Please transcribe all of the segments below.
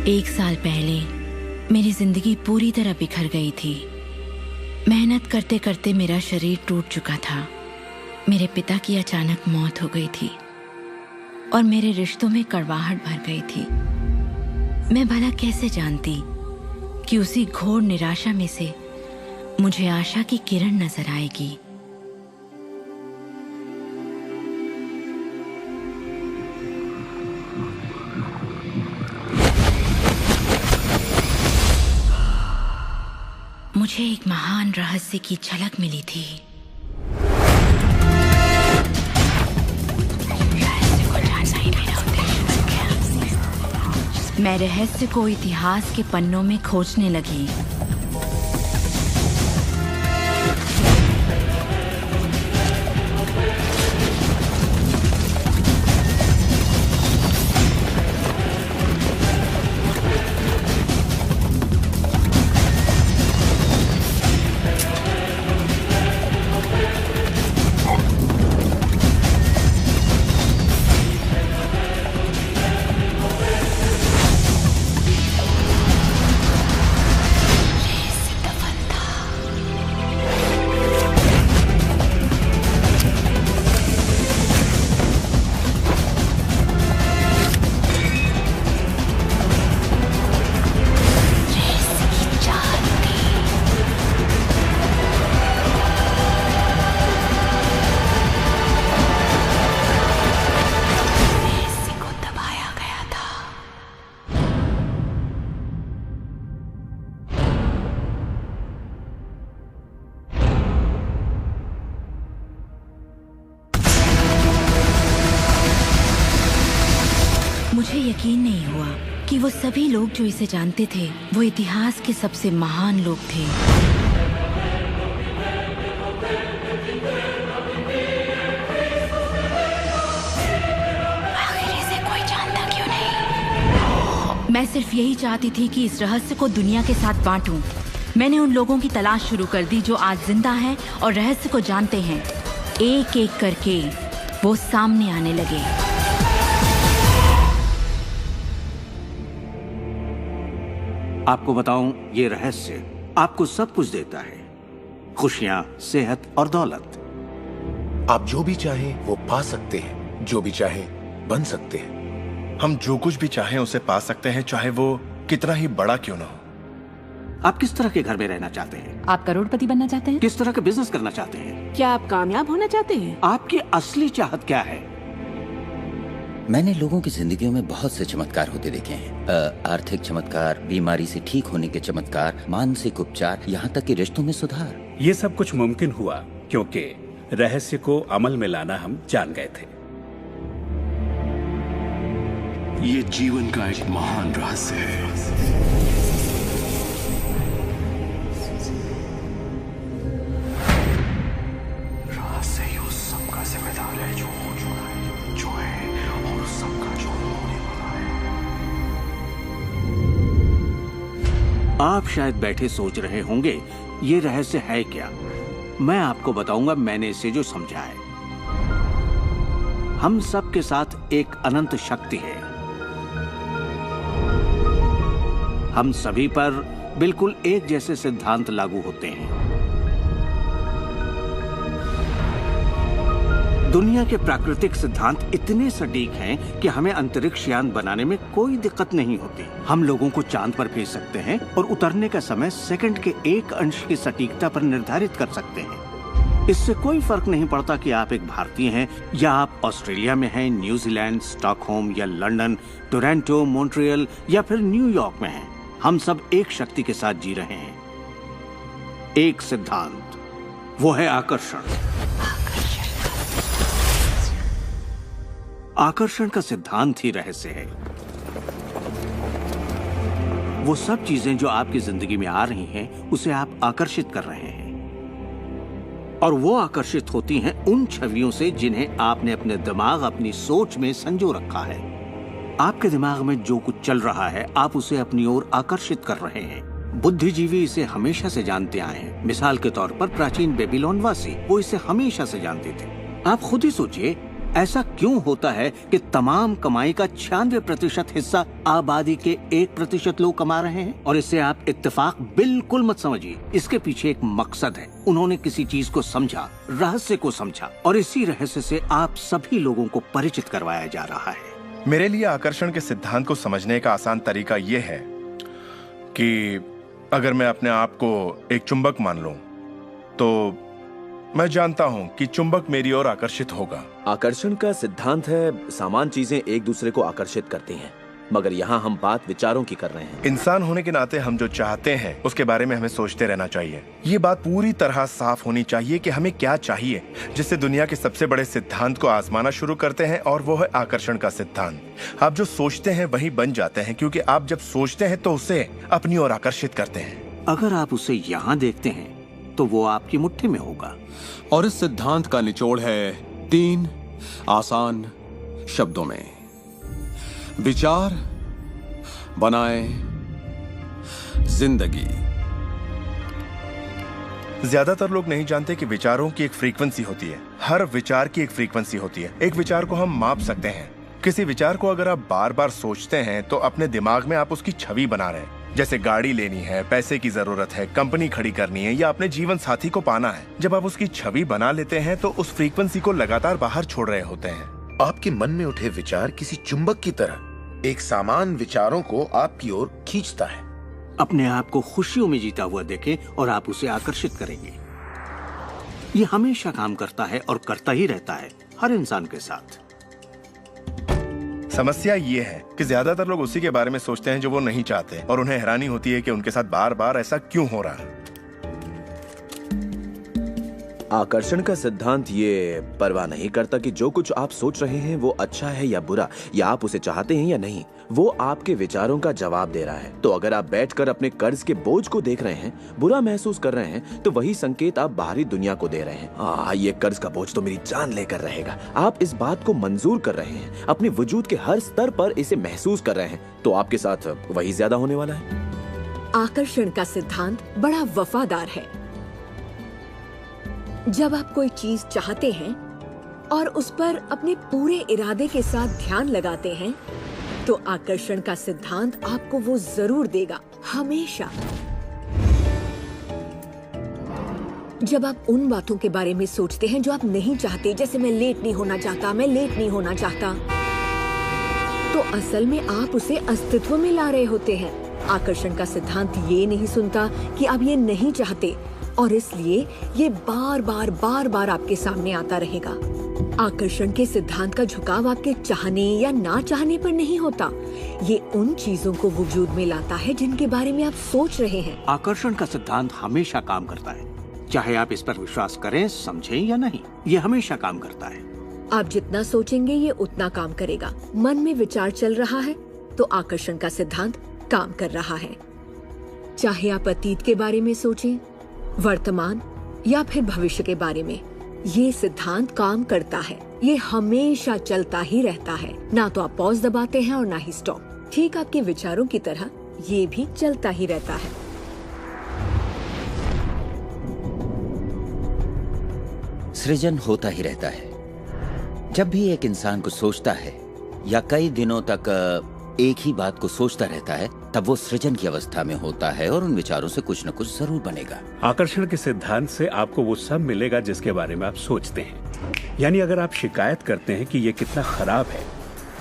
1 साल पहले मेरी जिंदगी पूरी तरह बिखर गई थी। मेहनत करते करते मेरा शरीर टूट चुका था। मेरे पिता की अचानक मौत हो गई थी और मेरे रिश्तों में कड़वाहट भर गई थी। मैं भला कैसे जानती कि उसी घोर निराशा में से मुझे आशा की किरण नजर आएगी। मुझे एक महान रहस्य की झलक मिली थी। मैं रहस्य को इतिहास के पन्नों में खोजने लगी। मुझे यकीन नहीं हुआ कि वो सभी लोग जो इसे जानते थे वो इतिहास के सबसे महान लोग थे। आखिर इसे कोई जानता क्यों नहीं? मैं सिर्फ यही चाहती थी कि इस रहस्य को दुनिया के साथ बांटूं। मैंने उन लोगों की तलाश शुरू कर दी जो आज जिंदा हैं और रहस्य को जानते हैं। एक एक करके वो सामने आने लगे। आपको बताऊं, ये रहस्य आपको सब कुछ देता है, खुशियां, सेहत और दौलत। आप जो भी चाहें वो पा सकते हैं, जो भी चाहें बन सकते हैं। हम जो कुछ भी चाहें उसे पा सकते हैं, चाहे वो कितना ही बड़ा क्यों ना हो। आप किस तरह के घर में रहना चाहते हैं? आप करोड़पति बनना चाहते हैं? किस तरह का बिजनेस करना चाहते हैं? क्या आप कामयाब होना चाहते हैं? आपकी असली चाहत क्या है? मैंने लोगों की जिंदगियों में बहुत से चमत्कार होते देखे हैं। आर्थिक चमत्कार, बीमारी से ठीक होने के चमत्कार, मानसिक उपचार, यहाँ तक कि रिश्तों में सुधार। ये सब कुछ मुमकिन हुआ क्योंकि रहस्य को अमल में लाना हम जान गए थे। ये जीवन का एक महान रहस्य है। रहस्य ही उस सब का जिम्मेदार है जो हो चुका है, जो है, और उस सब का जो होने वाला है। आप शायद बैठे सोच रहे होंगे ये रहस्य है क्या। मैं आपको बताऊंगा मैंने इसे जो समझा है। हम सब के साथ एक अनंत शक्ति है। हम सभी पर बिल्कुल एक जैसे सिद्धांत लागू होते हैं। दुनिया के प्राकृतिक सिद्धांत इतने सटीक हैं कि हमें अंतरिक्ष यान बनाने में कोई दिक्कत नहीं होती। हम लोगों को चांद पर भेज सकते हैं और उतरने का समय सेकंड के 1 अंश की सटीकता पर निर्धारित कर सकते हैं। इससे कोई फर्क नहीं पड़ता कि आप एक भारतीय हैं या आप ऑस्ट्रेलिया में हैं, न्यूजीलैंड, स्टॉकहोम या लंदन, टोरंटो, मॉन्ट्रियल या फिर न्यूयॉर्क में हैं। हम सब एक शक्ति के साथ जी रहे हैं, एक सिद्धांत, वो है आकर्षण। आकर्षण का सिद्धांत ही रहस्य है। वो सब चीजें जो आपकी जिंदगी में आ रही हैं, उसे आप आकर्षित कर रहे हैं और वो आकर्षित होती हैं उन छवियों से जिन्हें आपने अपने दिमाग, अपनी सोच में संजो रखा है। आपके दिमाग में जो कुछ चल रहा है, आप उसे अपनी ओर आकर्षित कर रहे हैं। बुद्धिजीवी इसे हमेशा से जानते आए हैं। मिसाल के तौर पर प्राचीन बेबीलोन वासी, वो इसे हमेशा से जानते थे। आप खुद ही सोचिए, ऐसा क्यों होता है कि तमाम कमाई का 96% हिस्सा आबादी के 1% लोग कमा रहे हैं? और इससे आप इत्तेफाक बिल्कुल मत समझिए। इसके पीछे एक मकसद है। उन्होंने किसी चीज को समझा, रहस्य को समझा, और इसी रहस्य से आप सभी लोगों को परिचित करवाया जा रहा है। मेरे लिए आकर्षण के सिद्धांत को समझने का आसान तरीका यह है कि अगर मैं अपने आप को एक चुंबक मान लूं, तो मैं जानता हूं कि चुंबक मेरी ओर आकर्षित होगा। आकर्षण का सिद्धांत है सामान चीजें एक दूसरे को आकर्षित करती हैं, मगर यहाँ हम बात विचारों की कर रहे हैं। इंसान होने के नाते हम जो चाहते हैं उसके बारे में हमें सोचते रहना चाहिए। ये बात पूरी तरह साफ होनी चाहिए कि हमें क्या चाहिए, जिससे दुनिया के सबसे बड़े सिद्धांत को आजमाना शुरू करते हैं, और वो है आकर्षण का सिद्धांत। आप जो सोचते हैं वही बन जाते हैं, क्योंकि आप जब सोचते हैं तो उसे अपनी ओर आकर्षित करते हैं। अगर आप उसे यहाँ देखते हैं तो वो आपकी मुट्ठी में होगा। और इस सिद्धांत का निचोड़ है 3 आसान शब्दों में: विचार बनाए जिंदगी। ज्यादातर लोग नहीं जानते कि विचारों की एक फ्रीक्वेंसी होती है। हर विचार की एक फ्रीक्वेंसी होती है। एक विचार को हम माप सकते हैं। किसी विचार को अगर आप बार बार सोचते हैं तो अपने दिमाग में आप उसकी छवि बना रहे हैं। जैसे गाड़ी लेनी है, पैसे की जरूरत है, कंपनी खड़ी करनी है, या अपने जीवन साथी को पाना है। जब आप उसकी छवि बना लेते हैं तो उस फ्रीक्वेंसी को लगातार बाहर छोड़ रहे होते हैं। आपके मन में उठे विचार किसी चुंबक की तरह एक सामान विचारों को आपकी ओर खींचता है। अपने आप को खुशियों में जीता हुआ देखें और आप उसे आकर्षित करेंगे। ये हमेशा काम करता है और करता ही रहता है, हर इंसान के साथ। समस्या ये है कि ज्यादातर लोग उसी के बारे में सोचते हैं जो वो नहीं चाहते, और उन्हें हैरानी होती है कि उनके साथ बार बार ऐसा क्यों हो रहा है। आकर्षण का सिद्धांत ये परवाह नहीं करता कि जो कुछ आप सोच रहे हैं वो अच्छा है या बुरा, या आप उसे चाहते हैं या नहीं। वो आपके विचारों का जवाब दे रहा है। तो अगर आप बैठकर अपने कर्ज के बोझ को देख रहे हैं, बुरा महसूस कर रहे हैं, तो वही संकेत आप बाहरी दुनिया को दे रहे हैं। ये कर्ज का बोझ तो मेरी जान लेकर रहेगा। आप इस बात को मंजूर कर रहे हैं, अपने वजूद के हर स्तर पर इसे महसूस कर रहे हैं, तो आपके साथ वही ज्यादा होने वाला है। आकर्षण का सिद्धांत बड़ा वफादार है। जब आप कोई चीज चाहते हैं और उस पर अपने पूरे इरादे के साथ ध्यान लगाते हैं, तो आकर्षण का सिद्धांत आपको वो जरूर देगा, हमेशा। जब आप उन बातों के बारे में सोचते हैं जो आप नहीं चाहते, जैसे मैं लेट नहीं होना चाहता, मैं लेट नहीं होना चाहता, तो असल में आप उसे अस्तित्व में ला रहे होते हैं। आकर्षण का सिद्धांत ये नहीं सुनता कि आप ये नहीं चाहते, और इसलिए ये बार बार आपके सामने आता रहेगा। आकर्षण के सिद्धांत का झुकाव आपके चाहने या ना चाहने पर नहीं होता। ये उन चीजों को वजूद में लाता है जिनके बारे में आप सोच रहे हैं। आकर्षण का सिद्धांत हमेशा काम करता है, चाहे आप इस पर विश्वास करें, समझें या नहीं। ये हमेशा काम करता है। आप जितना सोचेंगे ये उतना काम करेगा। मन में विचार चल रहा है तो आकर्षण का सिद्धांत काम कर रहा है। चाहे आप अतीत के बारे में सोचें, वर्तमान या फिर भविष्य के बारे में, ये सिद्धांत काम करता है। ये हमेशा चलता ही रहता है। ना तो आप पॉज दबाते हैं और ना ही स्टॉप। ठीक आपके विचारों की तरह ये भी चलता ही रहता है। सृजन होता ही रहता है। जब भी एक इंसान को सोचता है या कई दिनों तक एक ही बात को सोचता रहता है, तब वो सृजन की अवस्था में होता है और उन विचारों से कुछ न कुछ जरूर बनेगा। आकर्षण के सिद्धांत से आपको वो सब मिलेगा जिसके बारे में आप सोचते हैं। यानी अगर आप शिकायत करते हैं कि ये कितना खराब है,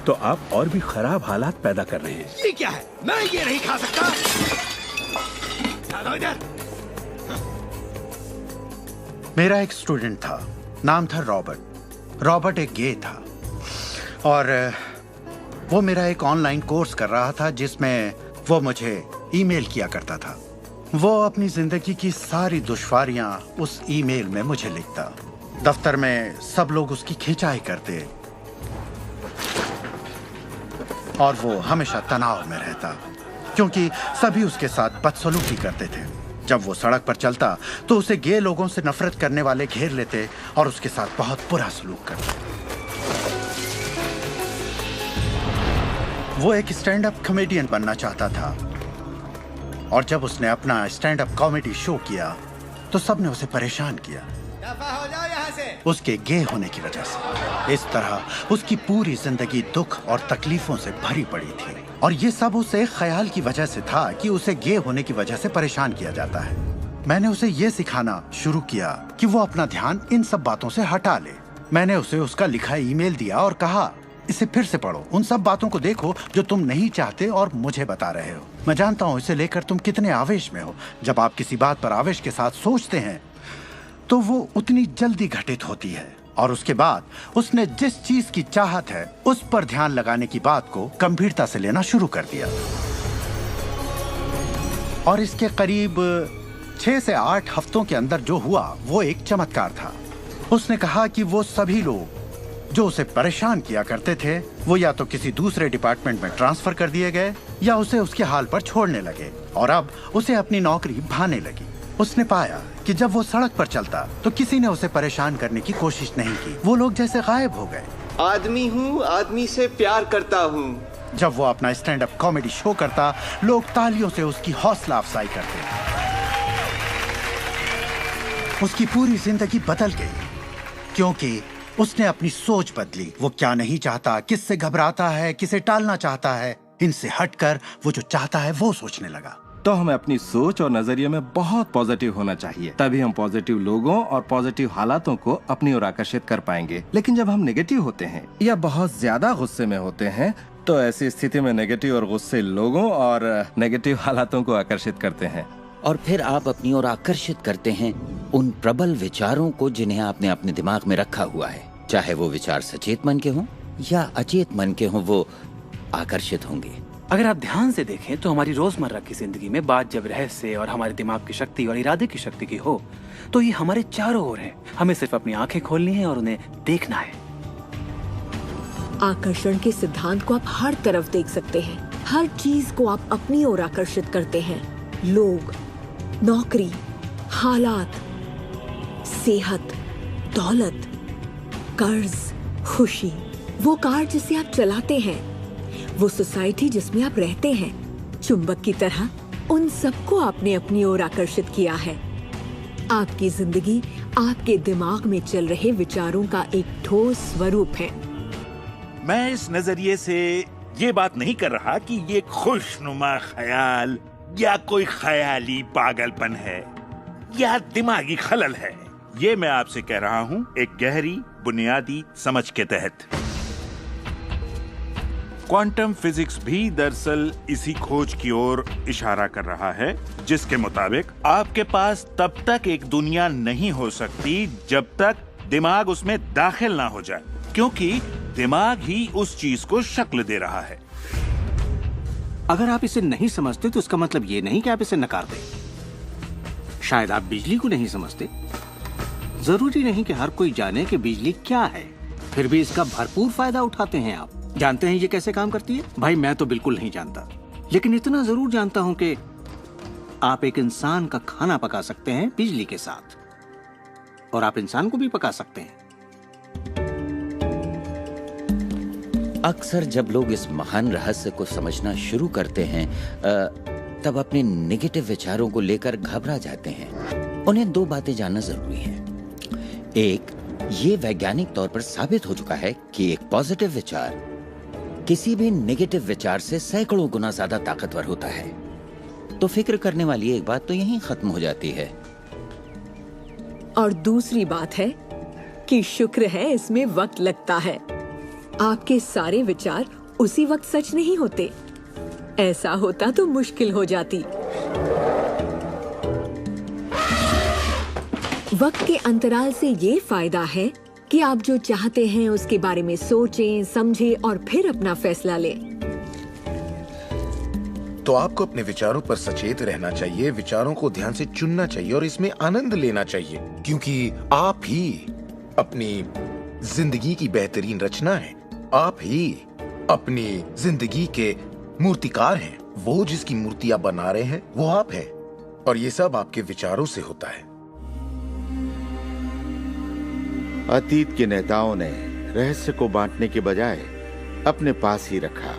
तो आप और भी खराब हालात पैदा कर रहे हैं। ये क्या है? मैं ये नहीं खा सकता। मेरा एक स्टूडेंट था, नाम था रॉबर्ट। रॉबर्ट एक गे था और वो मेरा एक ऑनलाइन कोर्स कर रहा था जिसमें वो मुझे ईमेल किया करता था। वो अपनी जिंदगी की सारी दुश्वारियां उस ईमेल में मुझे लिखता। दफ्तर में सब लोग उसकी खिंचाई करते और वो हमेशा तनाव में रहता क्योंकि सभी उसके साथ बदसलूकी करते थे। जब वो सड़क पर चलता तो उसे गे लोगों से नफरत करने वाले घेर लेते और उसके साथ बहुत बुरा सलूक करते। वो एक स्टैंड अप कॉमेडियन बनना चाहता था और जब उसने अपना स्टैंड अप कॉमेडी शो किया तो सबने उसे परेशान किया। दफा हो जाओ यहाँ उसके गे होने की वजह से। इस तरह उसकी पूरी जिंदगी दुख और तकलीफों से भरी पड़ी थी, और ये सब उसे ख्याल की वजह से था कि उसे गे होने की वजह से परेशान किया जाता है। मैंने उसे ये सिखाना शुरू किया कि वो अपना ध्यान इन सब बातों से हटा ले। मैंने उसे उसका लिखा ईमेल दिया और कहा, इसे फिर से पढ़ो, उन सब बातों को देखो जो तुम नहीं चाहते और मुझे बता रहे हो। मैं जानता हूँ इसे लेकर तुम कितने आवेश में हो। जब आप किसी बात पर आवेश के साथ सोचते हैं तो वो उतनी जल्दी घटित होती है। और उसके बाद उसने जिस चीज की चाहत है उस पर ध्यान लगाने की बात को गंभीरता से लेना शुरू कर दिया। और इसके करीब 6 से 8 हफ्तों के अंदर जो हुआ वो एक चमत्कार था। उसने कहा कि वो सभी लोग जो उसे परेशान किया करते थे वो या तो किसी दूसरे डिपार्टमेंट में ट्रांसफर कर दिए गए या उसे उसके हाल पर छोड़ने लगे, और अब उसे अपनी नौकरी भाने लगी। उसने पाया कि जब वो सड़क पर चलता तो किसी ने उसे परेशान करने की कोशिश नहीं की। वो लोग जैसे गायब हो गए। आदमी हूँ, आदमी से प्यार करता हूँ। जब वो अपना स्टैंड अप कॉमेडी शो करता, लोग तालियों से उसकी हौसला अफजाई करते। उसकी पूरी जिंदगी बदल गई क्योंकि उसने अपनी सोच बदली। वो क्या नहीं चाहता, किससे घबराता है, किसे टालना चाहता है, इनसे हटकर वो जो चाहता है वो सोचने लगा। तो हमें अपनी सोच और नजरिए में बहुत पॉजिटिव होना चाहिए, तभी हम पॉजिटिव लोगों और पॉजिटिव हालातों को अपनी ओर आकर्षित कर पाएंगे। लेकिन जब हम नेगेटिव होते हैं या बहुत ज्यादा गुस्से में होते हैं तो ऐसी स्थिति में नेगेटिव और गुस्से लोगों और नेगेटिव हालातों को आकर्षित करते हैं, और फिर आप अपनी ओर आकर्षित करते हैं उन प्रबल विचारों को जिन्हें आपने अपने दिमाग में रखा हुआ है। चाहे वो विचार सचेत मन के हों या अचेत मन के हों, वो आकर्षित होंगे। अगर आप ध्यान से देखें तो हमारी रोजमर्रा की जिंदगी में बात जब रहस्य और हमारे दिमाग की शक्ति और इरादे की शक्ति की हो तो ये हमारे चारों ओर है। हमें सिर्फ अपनी आंखें खोलनी है और उन्हें देखना है। आकर्षण के सिद्धांत को आप हर तरफ देख सकते हैं। हर चीज को आप अपनी ओर आकर्षित करते हैं। लोग, नौकरी, हालात, सेहत, दौलत, कर्ज, खुशी, वो कार जिसे आप चलाते हैं, वो सोसाइटी जिसमें आप रहते हैं, चुंबक की तरह उन सबको आपने अपनी ओर आकर्षित किया है। आपकी जिंदगी आपके दिमाग में चल रहे विचारों का एक ठोस स्वरूप है। मैं इस नजरिए से ये बात नहीं कर रहा कि ये खुशनुमा ख्याल या कोई ख्याली पागलपन है या दिमागी खलल है। ये मैं आपसे कह रहा हूँ एक गहरी बुनियादी समझ के तहत। क्वांटम फिजिक्स भी दरअसल इसी खोज की ओर इशारा कर रहा है जिसके मुताबिक आपके पास तब तक एक दुनिया नहीं हो सकती जब तक दिमाग उसमें दाखिल ना हो जाए, क्योंकि दिमाग ही उस चीज को शक्ल दे रहा है। अगर आप इसे नहीं समझते तो इसका मतलब ये नहीं कि आप इसे नकार दें। शायद आप बिजली को नहीं समझते। जरूरी नहीं कि हर कोई जाने कि बिजली क्या है, फिर भी इसका भरपूर फायदा उठाते हैं आप। जानते हैं ये कैसे काम करती है? भाई मैं तो बिल्कुल नहीं जानता, लेकिन इतना जरूर जानता हूं कि आप एक इंसान का खाना पका सकते हैं बिजली के साथ, और आप इंसान को भी पका सकते हैं। अक्सर जब लोग इस महान रहस्य को समझना शुरू करते हैं तब अपने नेगेटिव विचारों को लेकर घबरा जाते हैं। उन्हें 2 बातें जानना जरूरी है। एक, ये वैज्ञानिक तौर पर साबित हो चुका है कि एक पॉजिटिव विचार किसी भी नेगेटिव विचार से सैकड़ों गुना ज्यादा ताकतवर होता है। तो फिक्र करने वाली एक बात तो यहीं खत्म हो जाती है। और दूसरी बात है कि शुक्र है इसमें वक्त लगता है। आपके सारे विचार उसी वक्त सच नहीं होते। ऐसा होता तो मुश्किल हो जाती। वक्त के अंतराल से ये फायदा है कि आप जो चाहते हैं उसके बारे में सोचें, समझें और फिर अपना फैसला लें। तो आपको अपने विचारों पर सचेत रहना चाहिए, विचारों को ध्यान से चुनना चाहिए और इसमें आनंद लेना चाहिए, क्योंकि आप ही अपनी जिंदगी की बेहतरीन रचना है। आप ही अपनी जिंदगी के मूर्तिकार हैं। वो जिसकी मूर्ति आप बना रहे हैं वो आप हैं, और ये सब आपके विचारों से होता है। अतीत के नेताओं ने रहस्य को बांटने के बजाय अपने पास ही रखा।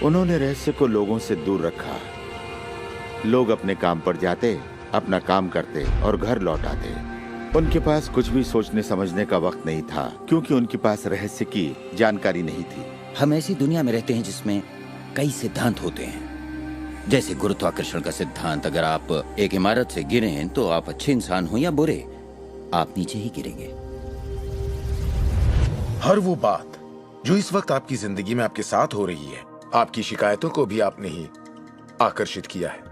उन्होंने रहस्य को लोगों से दूर रखा। लोग अपने काम पर जाते अपना काम करते और घर लौट आते। उनके पास कुछ भी सोचने समझने का वक्त नहीं था, क्योंकि उनके पास रहस्य की जानकारी नहीं थी। हम ऐसी दुनिया में रहते हैं जिसमें कई सिद्धांत होते हैं, जैसे गुरुत्वाकर्षण का सिद्धांत। अगर आप एक इमारत से गिरे तो आप अच्छे इंसान हो या बुरे, आप नीचे ही गिरेंगे। हर वो बात जो इस वक्त आपकी जिंदगी में आपके साथ हो रही है, आपकी शिकायतों को भी आपने ही आकर्षित किया है।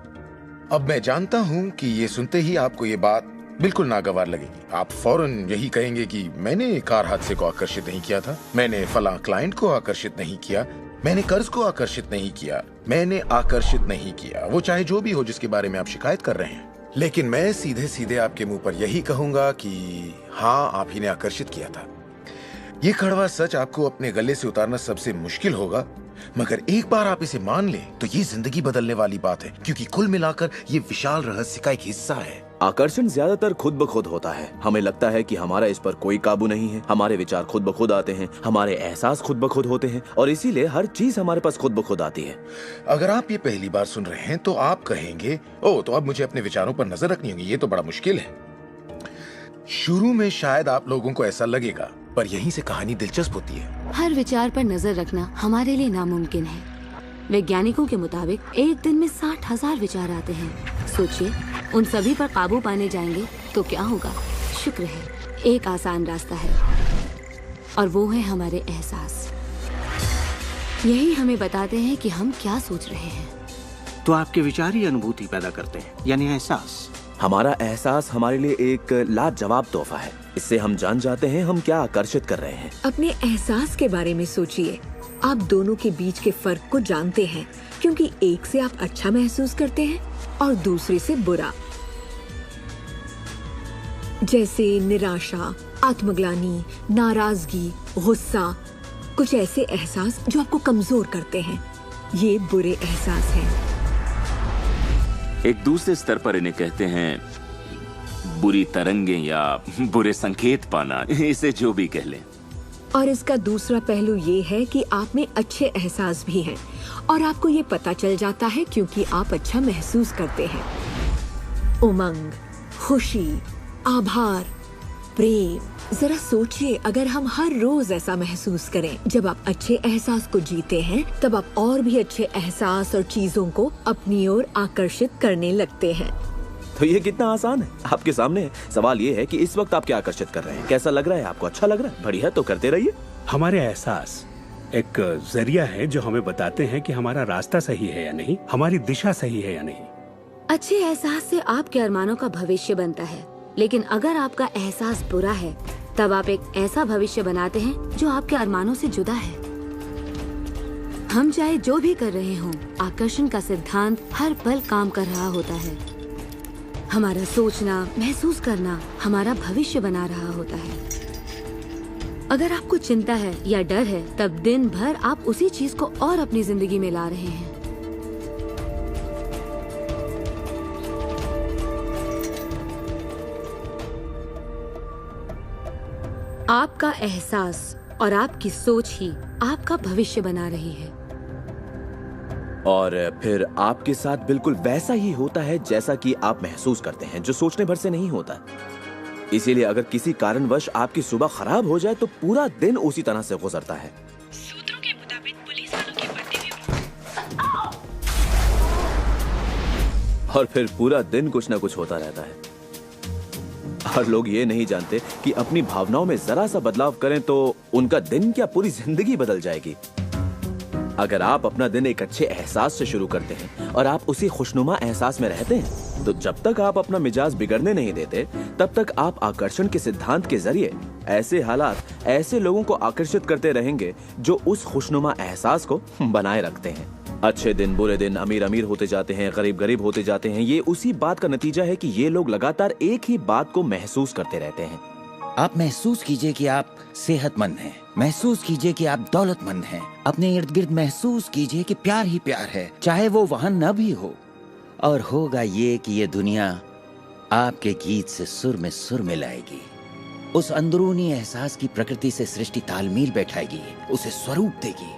अब मैं जानता हूं कि ये सुनते ही आपको ये बात बिल्कुल नागवार लगेगी। आप फौरन यही कहेंगे कि मैंने कार हादसे को आकर्षित नहीं किया था, मैंने फलां क्लाइंट को आकर्षित नहीं किया, मैंने कर्ज को आकर्षित नहीं किया, मैंने आकर्षित नहीं किया, वो चाहे जो भी हो जिसके बारे में आप शिकायत कर रहे हैं। लेकिन मैं सीधे सीधे आपके मुंह पर यही कहूंगा कि हाँ, आप ही ने आकर्षित किया था। ये कड़वा सच आपको अपने गले से उतारना सबसे मुश्किल होगा, मगर एक बार आप इसे मान लें तो ये जिंदगी बदलने वाली बात है, क्योंकि कुल मिलाकर ये विशाल रहस्य का एक हिस्सा है। आकर्षण ज्यादातर खुद ब खुद होता है। हमें लगता है कि हमारा इस पर कोई काबू नहीं है। हमारे विचार खुद ब खुद आते हैं, हमारे एहसास खुद ब खुद होते हैं, और इसीलिए हर चीज हमारे पास खुद ब खुद आती है। अगर आप ये पहली बार सुन रहे हैं तो आप कहेंगे, ओ तो अब मुझे अपने विचारों पर नजर रखनी होगी, ये तो बड़ा मुश्किल है। शुरू में शायद आप लोगों को ऐसा लगेगा, पर यहीं से कहानी दिलचस्प होती है। हर विचार पर नजर रखना हमारे लिए नामुमकिन है। वैज्ञानिकों के मुताबिक एक दिन में 60,000 विचार आते हैं। सोचिए, उन सभी पर काबू पाने जाएंगे तो क्या होगा? शुक्र है, एक आसान रास्ता है, और वो है हमारे एहसास। यही हमें बताते हैं कि हम क्या सोच रहे हैं। तो आपके विचार ही अनुभूति पैदा करते हैं, यानी एहसास। हमारा एहसास हमारे लिए एक लाजवाब तोहफा है। इससे हम जान जाते हैं हम क्या आकर्षित कर रहे हैं। अपने एहसास के बारे में सोचिए। आप दोनों के बीच के फर्क को जानते हैं, क्योंकि एक से आप अच्छा महसूस करते हैं और दूसरे से बुरा। जैसे निराशा, आत्मग्लानि, नाराजगी, गुस्सा, कुछ ऐसे एहसास जो आपको कमजोर करते हैं, ये बुरे एहसास हैं। एक दूसरे स्तर पर इन्हें कहते हैं बुरी तरंगें या बुरे संकेत पाना, इसे जो भी कह लें। और इसका दूसरा पहलू ये है कि आप में अच्छे एहसास भी हैं, और आपको ये पता चल जाता है क्योंकि आप अच्छा महसूस करते हैं। उमंग, खुशी, आभार, प्रेम। जरा सोचिए, अगर हम हर रोज ऐसा महसूस करें। जब आप अच्छे एहसास को जीते हैं, तब आप और भी अच्छे एहसास और चीजों को अपनी ओर आकर्षित करने लगते हैं। तो ये कितना आसान है, आपके सामने है। सवाल ये है कि इस वक्त आप क्या आकर्षित कर रहे हैं। कैसा लग रहा है आपको? अच्छा लग रहा है? बढ़िया, तो करते रहिए। हमारे एहसास एक जरिया है जो हमें बताते हैं कि हमारा रास्ता सही है या नहीं, हमारी दिशा सही है या नहीं। अच्छे एहसास से आपके अरमानों का भविष्य बनता है, लेकिन अगर आपका एहसास बुरा है, तब आप एक ऐसा भविष्य बनाते हैं जो आपके अरमानों से जुदा है। हम चाहे जो भी कर रहे हों, आकर्षण का सिद्धांत हर पल काम कर रहा होता है। हमारा सोचना, महसूस करना हमारा भविष्य बना रहा होता है। अगर आपको चिंता है या डर है, तब दिन भर आप उसी चीज को और अपनी जिंदगी में ला रहे हैं। आपका एहसास और आपकी सोच ही आपका भविष्य बना रही है। और फिर आपके साथ बिल्कुल वैसा ही होता है जैसा कि आप महसूस करते हैं, जो सोचने भर से नहीं होता। इसीलिए अगर किसी कारणवश आपकी सुबह खराब हो जाए तो पूरा दिन उसी तरह से गुजरता है। सूत्रों के मुताबिक पुलिस वालों के पति भी और फिर पूरा दिन कुछ ना कुछ होता रहता है। और लोग ये नहीं जानते कि अपनी भावनाओं में जरा सा बदलाव करें तो उनका दिन क्या पूरी जिंदगी बदल जाएगी। अगर आप अपना दिन एक अच्छे एहसास से शुरू करते हैं और आप उसी खुशनुमा एहसास में रहते हैं, तो जब तक आप अपना मिजाज बिगड़ने नहीं देते, तब तक आप आकर्षण के सिद्धांत के जरिए ऐसे हालात, ऐसे लोगों को आकर्षित करते रहेंगे जो उस खुशनुमा एहसास को बनाए रखते हैं। अच्छे दिन, बुरे दिन, अमीर अमीर होते जाते हैं, गरीब गरीब होते जाते हैं। ये उसी बात का नतीजा है कि ये लोग लगातार एक ही बात को महसूस करते रहते हैं। आप महसूस कीजिए कि आप सेहतमंद हैं, महसूस कीजिए कि आप दौलतमंद हैं, अपने इर्द गिर्द महसूस कीजिए कि प्यार ही प्यार है, चाहे वो वहां न भी हो। और होगा ये कि ये दुनिया आपके गीत से सुर में सुर मिलाएगी। उस अंदरूनी एहसास की प्रकृति से सृष्टि तालमेल बैठाएगी, उसे स्वरूप देगी,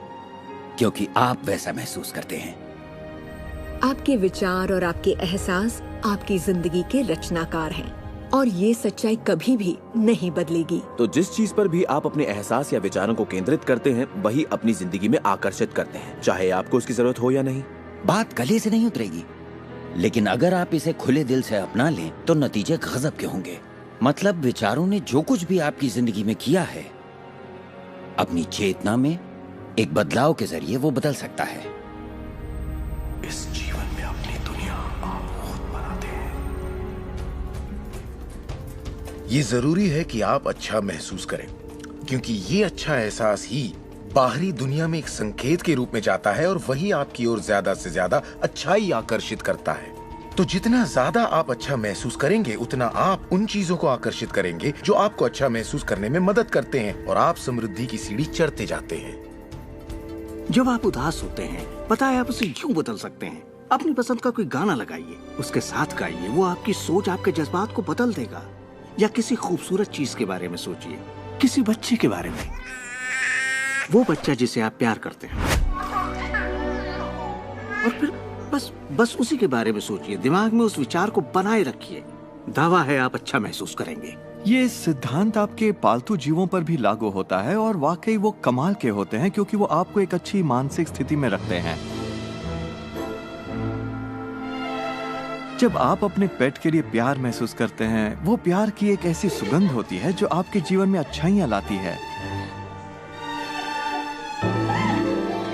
क्योंकि आप वैसा महसूस करते हैं। आपके विचार और आपके एहसास आपकी जिंदगी के रचनाकार हैं और ये सच्चाई कभी भी नहीं बदलेगी। तो जिस चीज पर भी आप अपने एहसास या विचारों को केंद्रित करते हैं वही अपनी जिंदगी में आकर्षित करते हैं, चाहे आपको उसकी जरूरत हो या नहीं। बात गले से नहीं उतरेगी, लेकिन अगर आप इसे खुले दिल से अपना लें तो नतीजे गजब के होंगे। मतलब विचारों ने जो कुछ भी आपकी जिंदगी में किया है, अपनी चेतना में एक बदलाव के जरिए वो बदल सकता है। इस जीवन में अपनी दुनिया आप खुद बनाते हैं। ये जरूरी है कि आप अच्छा महसूस करें, क्योंकि ये अच्छा एहसास ही बाहरी दुनिया में एक संकेत के रूप में जाता है और वही आपकी ओर ज्यादा से ज्यादा अच्छाई आकर्षित करता है। तो जितना ज्यादा आप अच्छा महसूस करेंगे उतना आप उन चीजों को आकर्षित करेंगे जो आपको अच्छा महसूस करने में मदद करते हैं और आप समृद्धि की सीढ़ी चढ़ते जाते हैं। जब आप उदास होते हैं, पता है आप उसे यूं बदल सकते हैं। अपनी पसंद का कोई गाना लगाइए, उसके साथ गाइए, वो आपकी सोच, आपके जज्बात को बदल देगा। या किसी खूबसूरत चीज के बारे में सोचिए, किसी बच्चे के बारे में, वो बच्चा जिसे आप प्यार करते हैं, और फिर बस उसी के बारे में सोचिए। दिमाग में उस विचार को बनाए रखिए। दावा है आप अच्छा महसूस करेंगे। ये सिद्धांत आपके पालतू जीवों पर भी लागू होता है और वाकई वो कमाल के होते हैं, क्योंकि वो आपको एक अच्छी मानसिक स्थिति में रखते हैं। जब आप अपने पेट के लिए प्यार महसूस करते हैं, वो प्यार की एक ऐसी सुगंध होती है जो आपके जीवन में अच्छाइयां लाती है।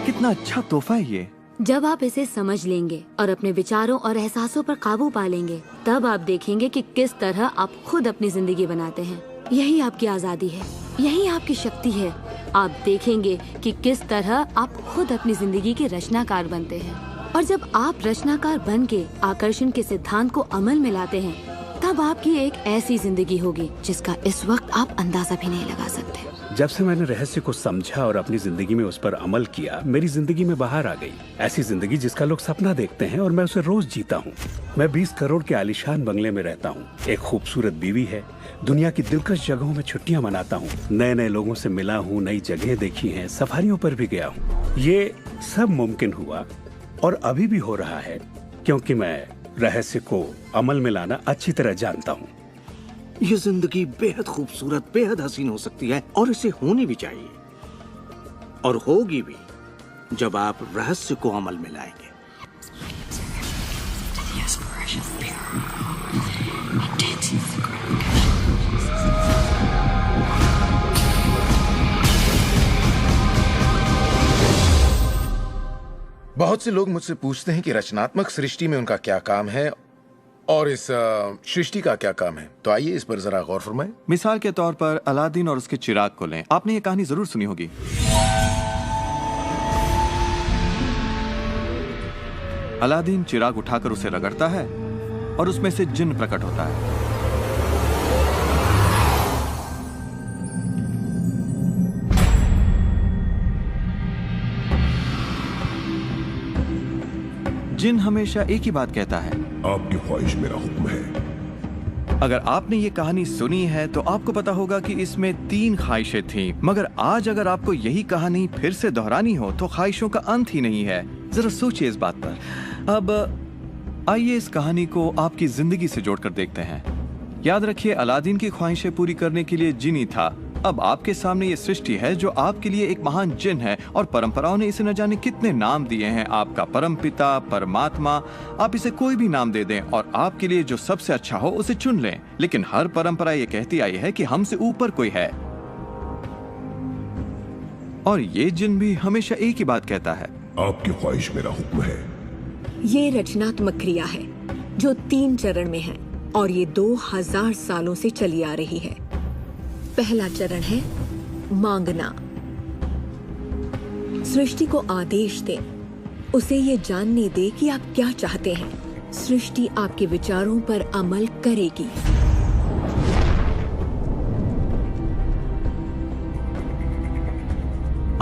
कितना अच्छा तोहफा है ये। जब आप इसे समझ लेंगे और अपने विचारों और एहसासों पर काबू पा लेंगे, तब आप देखेंगे कि किस तरह आप खुद अपनी जिंदगी बनाते हैं। यही आपकी आजादी है, यही आपकी शक्ति है। आप देखेंगे कि किस तरह आप खुद अपनी जिंदगी के रचनाकार बनते हैं। और जब आप रचनाकार बन के आकर्षण के सिद्धांत को अमल में लाते हैं, तब आपकी एक ऐसी जिंदगी होगी जिसका इस वक्त आप अंदाजा भी नहीं लगा सकते। जब से मैंने रहस्य को समझा और अपनी जिंदगी में उस पर अमल किया, मेरी जिंदगी में बाहर आ गई ऐसी जिंदगी जिसका लोग सपना देखते हैं और मैं उसे रोज जीता हूँ। मैं 20 करोड़ के आलीशान बंगले में रहता हूँ, एक खूबसूरत बीवी है, दुनिया की दिलकश जगहों में छुट्टियां मनाता हूँ, नए नए लोगों से मिला हूँ, नई जगह देखी हैं, सफारियों पर भी गया हूँ। ये सब मुमकिन हुआ और अभी भी हो रहा है क्योंकि मैं रहस्य को अमल में लाना अच्छी तरह जानता हूँ। ये जिंदगी बेहद खूबसूरत, बेहद हसीन हो सकती है और इसे होनी भी चाहिए, और होगी भी जब आप रहस्य को अमल में लाएंगे। बहुत से लोग मुझसे पूछते हैं कि रचनात्मक सृष्टि में उनका क्या काम है और इस सृष्टि का क्या काम है। तो आइए इस पर जरा गौर फरमाएं। मिसाल के तौर पर अलादीन और उसके चिराग को लें। आपने ये कहानी जरूर सुनी होगी। अलादीन चिराग उठाकर उसे रगड़ता है और उसमें से जिन्न प्रकट होता है। जिन हमेशा एक ही बात कहता है, आपकी ख्वाहिश मेरा हुक्म है। अगर आपने ये कहानी सुनी है तो आपको पता होगा कि इसमें 3 ख्वाहिशें थीं, मगर आज अगर आपको यही कहानी फिर से दोहरानी हो तो ख्वाहिशों का अंत ही नहीं है। जरा सोचिए इस बात पर। अब आइए इस कहानी को आपकी जिंदगी से जोड़कर देखते हैं। याद रखिए, अलादीन की ख्वाहिशें पूरी करने के लिए जिनी था। अब आपके सामने ये सृष्टि है जो आपके लिए एक महान जिन है और परंपराओं ने इसे न जाने कितने नाम दिए हैं। आपका परमपिता, परमात्मा, आप इसे कोई भी नाम दे दें और आपके लिए जो सबसे अच्छा हो उसे चुन लें। लेकिन हर परंपरा ये कहती आई है कि हमसे ऊपर कोई है, और ये जिन भी हमेशा एक ही बात कहता है, आपकी ख्वाहिश मेरा हुक्म है। ये रचनात्मक क्रिया है जो 3 चरण में है और ये 2000 सालों से चली आ रही है। पहला चरण है मांगना। सृष्टि को आदेश दें, उसे ये जानने दे कि आप क्या चाहते हैं। सृष्टि आपके विचारों पर अमल करेगी।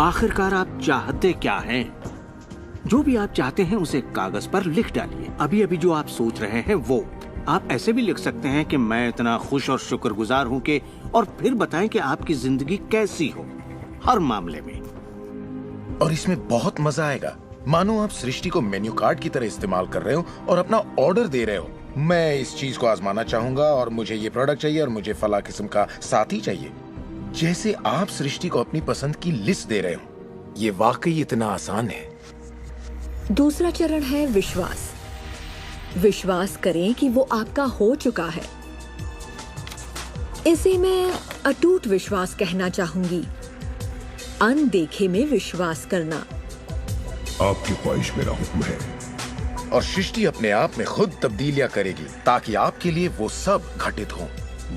आखिरकार आप चाहते क्या हैं? जो भी आप चाहते हैं उसे कागज पर लिख डालिए। अभी अभी जो आप सोच रहे हैं वो आप ऐसे भी लिख सकते हैं कि मैं इतना खुश और शुक्रगुजार हूं कि, और फिर बताएं कि आपकी जिंदगी कैसी हो हर मामले में। और इसमें बहुत मजा आएगा मानो आप सृष्टि को मेन्यू कार्ड की तरह इस्तेमाल कर रहे हो और अपना ऑर्डर दे रहे हो। मैं इस चीज को आजमाना चाहूंगा और मुझे ये प्रोडक्ट चाहिए और मुझे फला किस्म का साथी चाहिए। जैसे आप सृष्टि को अपनी पसंद की लिस्ट दे रहे हो। ये वाकई इतना आसान है। दूसरा चरण है विश्वास। विश्वास करें कि वो आपका हो चुका है। इसे मैं अटूट विश्वास कहना चाहूंगी। अनदेखे में विश्वास करना। आपकी ख्वाहिश मेरा हुक्म है और सृष्टि अपने आप में खुद तब्दीलियां करेगी ताकि आपके लिए वो सब घटित हो।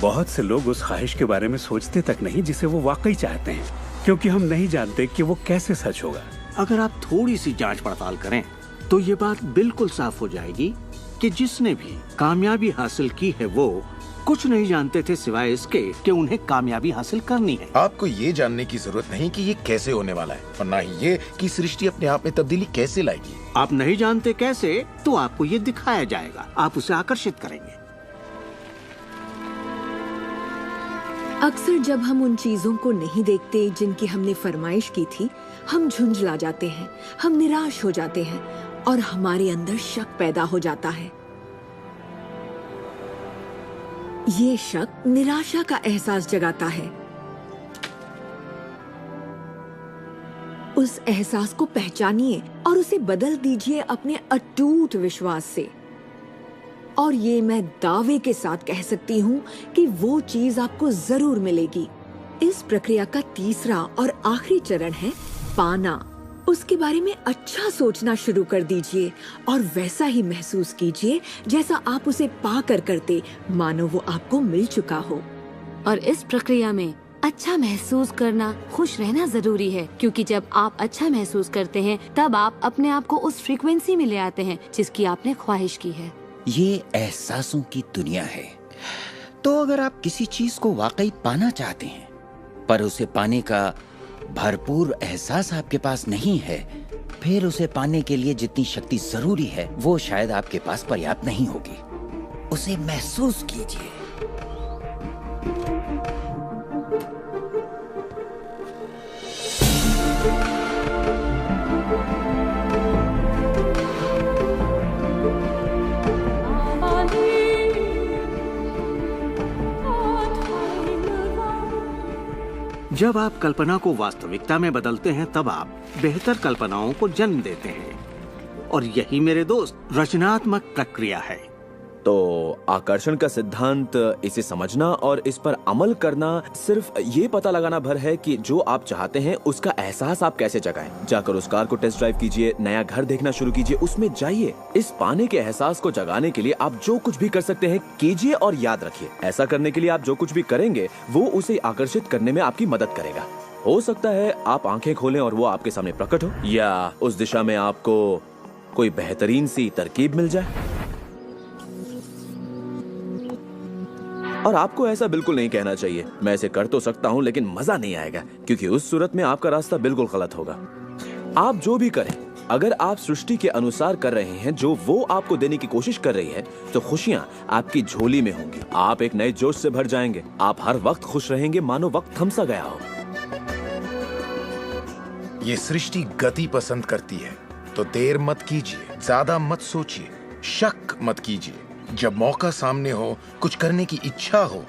बहुत से लोग उस ख्वाहिश के बारे में सोचते तक नहीं जिसे वो वाकई चाहते हैं, क्योंकि हम नहीं जानते कि वो कैसे सच होगा। अगर आप थोड़ी सी जांच पड़ताल करें तो ये बात बिल्कुल साफ हो जाएगी कि जिसने भी कामयाबी हासिल की है वो कुछ नहीं जानते थे सिवाय इसके कि उन्हें कामयाबी हासिल करनी है। आपको ये जानने की जरूरत नहीं कि ये कैसे होने वाला है और ना ही ये कि सृष्टि अपने आप में तब्दीली कैसे लाएगी। आप नहीं जानते कैसे, तो आपको ये दिखाया जाएगा। आप उसे आकर्षित करेंगे। अक्सर जब हम उन चीजों को नहीं देखते जिनकी हमने फरमाइश की थी, हम झुंझला जाते हैं, हम निराश हो जाते हैं और हमारे अंदर शक पैदा हो जाता है। ये शक निराशा का एहसास जगाता है। उस एहसास को पहचानिए और उसे बदल दीजिए अपने अटूट विश्वास से। और ये मैं दावे के साथ कह सकती हूँ कि वो चीज आपको जरूर मिलेगी। इस प्रक्रिया का तीसरा और आखिरी चरण है पाना। उसके बारे में अच्छा सोचना शुरू कर दीजिए और वैसा ही महसूस कीजिए जैसा आप उसे पाकर करते, मानो वो आपको मिल चुका हो। और इस प्रक्रिया में अच्छा महसूस करना, खुश रहना जरूरी है, क्योंकि जब आप अच्छा महसूस करते हैं तब आप अपने आप को उस फ्रीक्वेंसी में ले आते हैं जिसकी आपने ख्वाहिश की है। ये एहसासों की दुनिया है। तो अगर आप किसी चीज को वाकई पाना चाहते हैं पर उसे पाने का भरपूर एहसास आपके पास नहीं है, फिर उसे पाने के लिए जितनी शक्ति जरूरी है वो शायद आपके पास पर्याप्त नहीं होगी। उसे महसूस कीजिए। जब आप कल्पना को वास्तविकता में बदलते हैं तब आप बेहतर कल्पनाओं को जन्म देते हैं, और यही मेरे दोस्त रचनात्मक प्रक्रिया है। तो आकर्षण का सिद्धांत, इसे समझना और इस पर अमल करना सिर्फ ये पता लगाना भर है कि जो आप चाहते हैं उसका एहसास आप कैसे जगाएं। जाकर उस कार को टेस्ट ड्राइव कीजिए, नया घर देखना शुरू कीजिए, उसमें जाइए। इस पाने के एहसास को जगाने के लिए आप जो कुछ भी कर सकते हैं कीजिए और याद रखिए, ऐसा करने के लिए आप जो कुछ भी करेंगे वो उसे आकर्षित करने में आपकी मदद करेगा। हो सकता है आप आंखें खोलें और वो आपके सामने प्रकट हो, या उस दिशा में आपको कोई बेहतरीन सी तरकीब मिल जाए। और आपको ऐसा बिल्कुल नहीं कहना चाहिए, मैं इसे कर तो सकता हूं लेकिन मजा नहीं आएगा, क्योंकि उस सूरत में आपका रास्ता बिल्कुल गलत होगा। आप जो भी करें, अगर आप सृष्टि के अनुसार कर रहे हैं जो वो आपको देने की कोशिश कर रही है, तो खुशियां आपकी झोली में होंगी। आप एक नए जोश से भर जाएंगे। आप हर वक्त खुश रहेंगे मानो वक्त थम सा गया हो। ये सृष्टि गति पसंद करती है, तो देर मत कीजिए, ज्यादा मत सोचिए, शक मत कीजिए। जब मौका सामने हो, कुछ करने की इच्छा हो,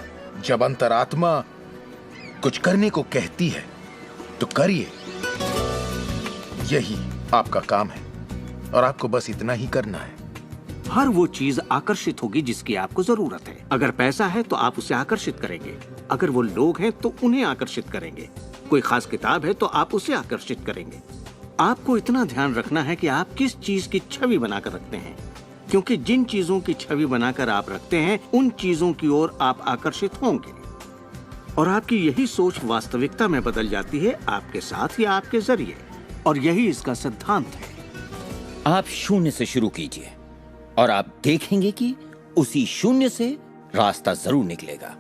जब अंतरात्मा कुछ करने को कहती है तो करिए। यही आपका काम है और आपको बस इतना ही करना है। हर वो चीज आकर्षित होगी जिसकी आपको जरूरत है। अगर पैसा है तो आप उसे आकर्षित करेंगे, अगर वो लोग हैं तो उन्हें आकर्षित करेंगे, कोई खास किताब है तो आप उसे आकर्षित करेंगे। आपको इतना ध्यान रखना है कि आप किस चीज की छवि बनाकर रखते हैं, क्योंकि जिन चीजों की छवि बनाकर आप रखते हैं उन चीजों की ओर आप आकर्षित होंगे, और आपकी यही सोच वास्तविकता में बदल जाती है, आपके साथ या आपके जरिए। और यही इसका सिद्धांत है। आप शून्य से शुरू कीजिए और आप देखेंगे कि उसी शून्य से रास्ता जरूर निकलेगा।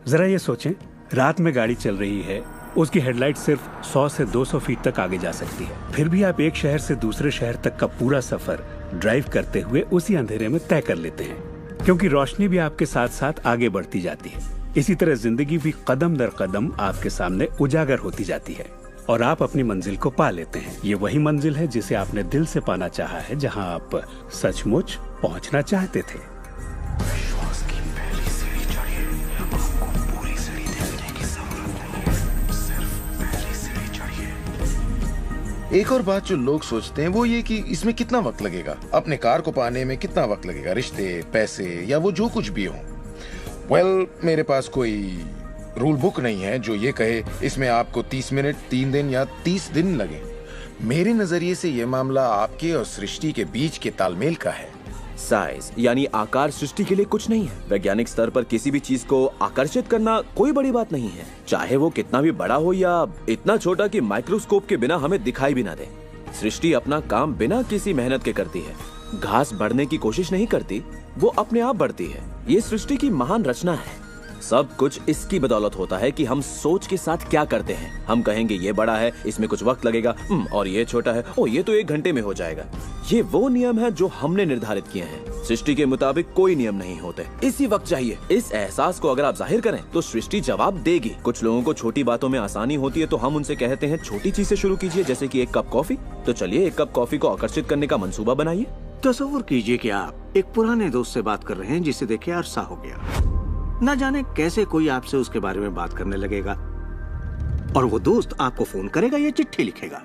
जरा ये सोचें, रात में गाड़ी चल रही है, उसकी हेडलाइट सिर्फ 100 से 200 फीट तक आगे जा सकती है, फिर भी आप एक शहर से दूसरे शहर तक का पूरा सफर ड्राइव करते हुए उसी अंधेरे में तय कर लेते हैं, क्योंकि रोशनी भी आपके साथ साथ आगे बढ़ती जाती है। इसी तरह जिंदगी भी कदम दर कदम आपके सामने उजागर होती जाती है। और आप अपनी मंजिल को पा लेते हैं। ये वही मंजिल है जिसे आपने दिल से पाना चाहा है, जहां आप सचमुच पहुंचना चाहते थे। विश्वास की पहली सीढ़ी चढ़िए, आपको पूरी सीढ़ी देखने की जरूरत नहीं है, सिर्फ पहली सीढ़ी चढ़िए। एक और बात जो लोग सोचते हैं वो ये कि इसमें कितना वक्त लगेगा, अपने कार को पाने में कितना वक्त लगेगा, रिश्ते, पैसे या वो जो कुछ भी हो। वेल, मेरे पास कोई रूल बुक नहीं है जो ये कहे इसमें आपको 30 मिनट, 3 दिन या 30 दिन लगे। मेरे नजरिए से ये मामला आपके और सृष्टि के बीच के तालमेल का है। साइज यानी आकार सृष्टि के लिए कुछ नहीं है। वैज्ञानिक स्तर पर किसी भी चीज को आकर्षित करना कोई बड़ी बात नहीं है, चाहे वो कितना भी बड़ा हो या इतना छोटा कि माइक्रोस्कोप के बिना हमें दिखाई भी ना दे। सृष्टि अपना काम बिना किसी मेहनत के करती है। घास बढ़ने की कोशिश नहीं करती, वो अपने आप बढ़ती है। ये सृष्टि की महान रचना है। सब कुछ इसकी बदौलत होता है कि हम सोच के साथ क्या करते हैं। हम कहेंगे ये बड़ा है, इसमें कुछ वक्त लगेगा, और ये छोटा है, ओ ये तो 1 घंटे में हो जाएगा। ये वो नियम है जो हमने निर्धारित किए हैं। सृष्टि के मुताबिक कोई नियम नहीं होते, इसी वक्त चाहिए। इस एहसास को अगर आप जाहिर करें तो सृष्टि जवाब देगी। कुछ लोगों को छोटी बातों में आसानी होती है तो हम उनसे कहते हैं छोटी चीज से शुरू कीजिए, जैसे कि 1 कप कॉफी। तो चलिए 1 कप कॉफी को आकर्षित करने का मंसूबा बनाइए। तस्वीर कीजिए कि आप एक पुराने दोस्त से बात कर रहे हैं जिसे देखे अरसा हो गया। न जाने कैसे कोई आपसे उसके बारे में बात करने लगेगा और वो दोस्त आपको फोन करेगा या चिट्ठी लिखेगा।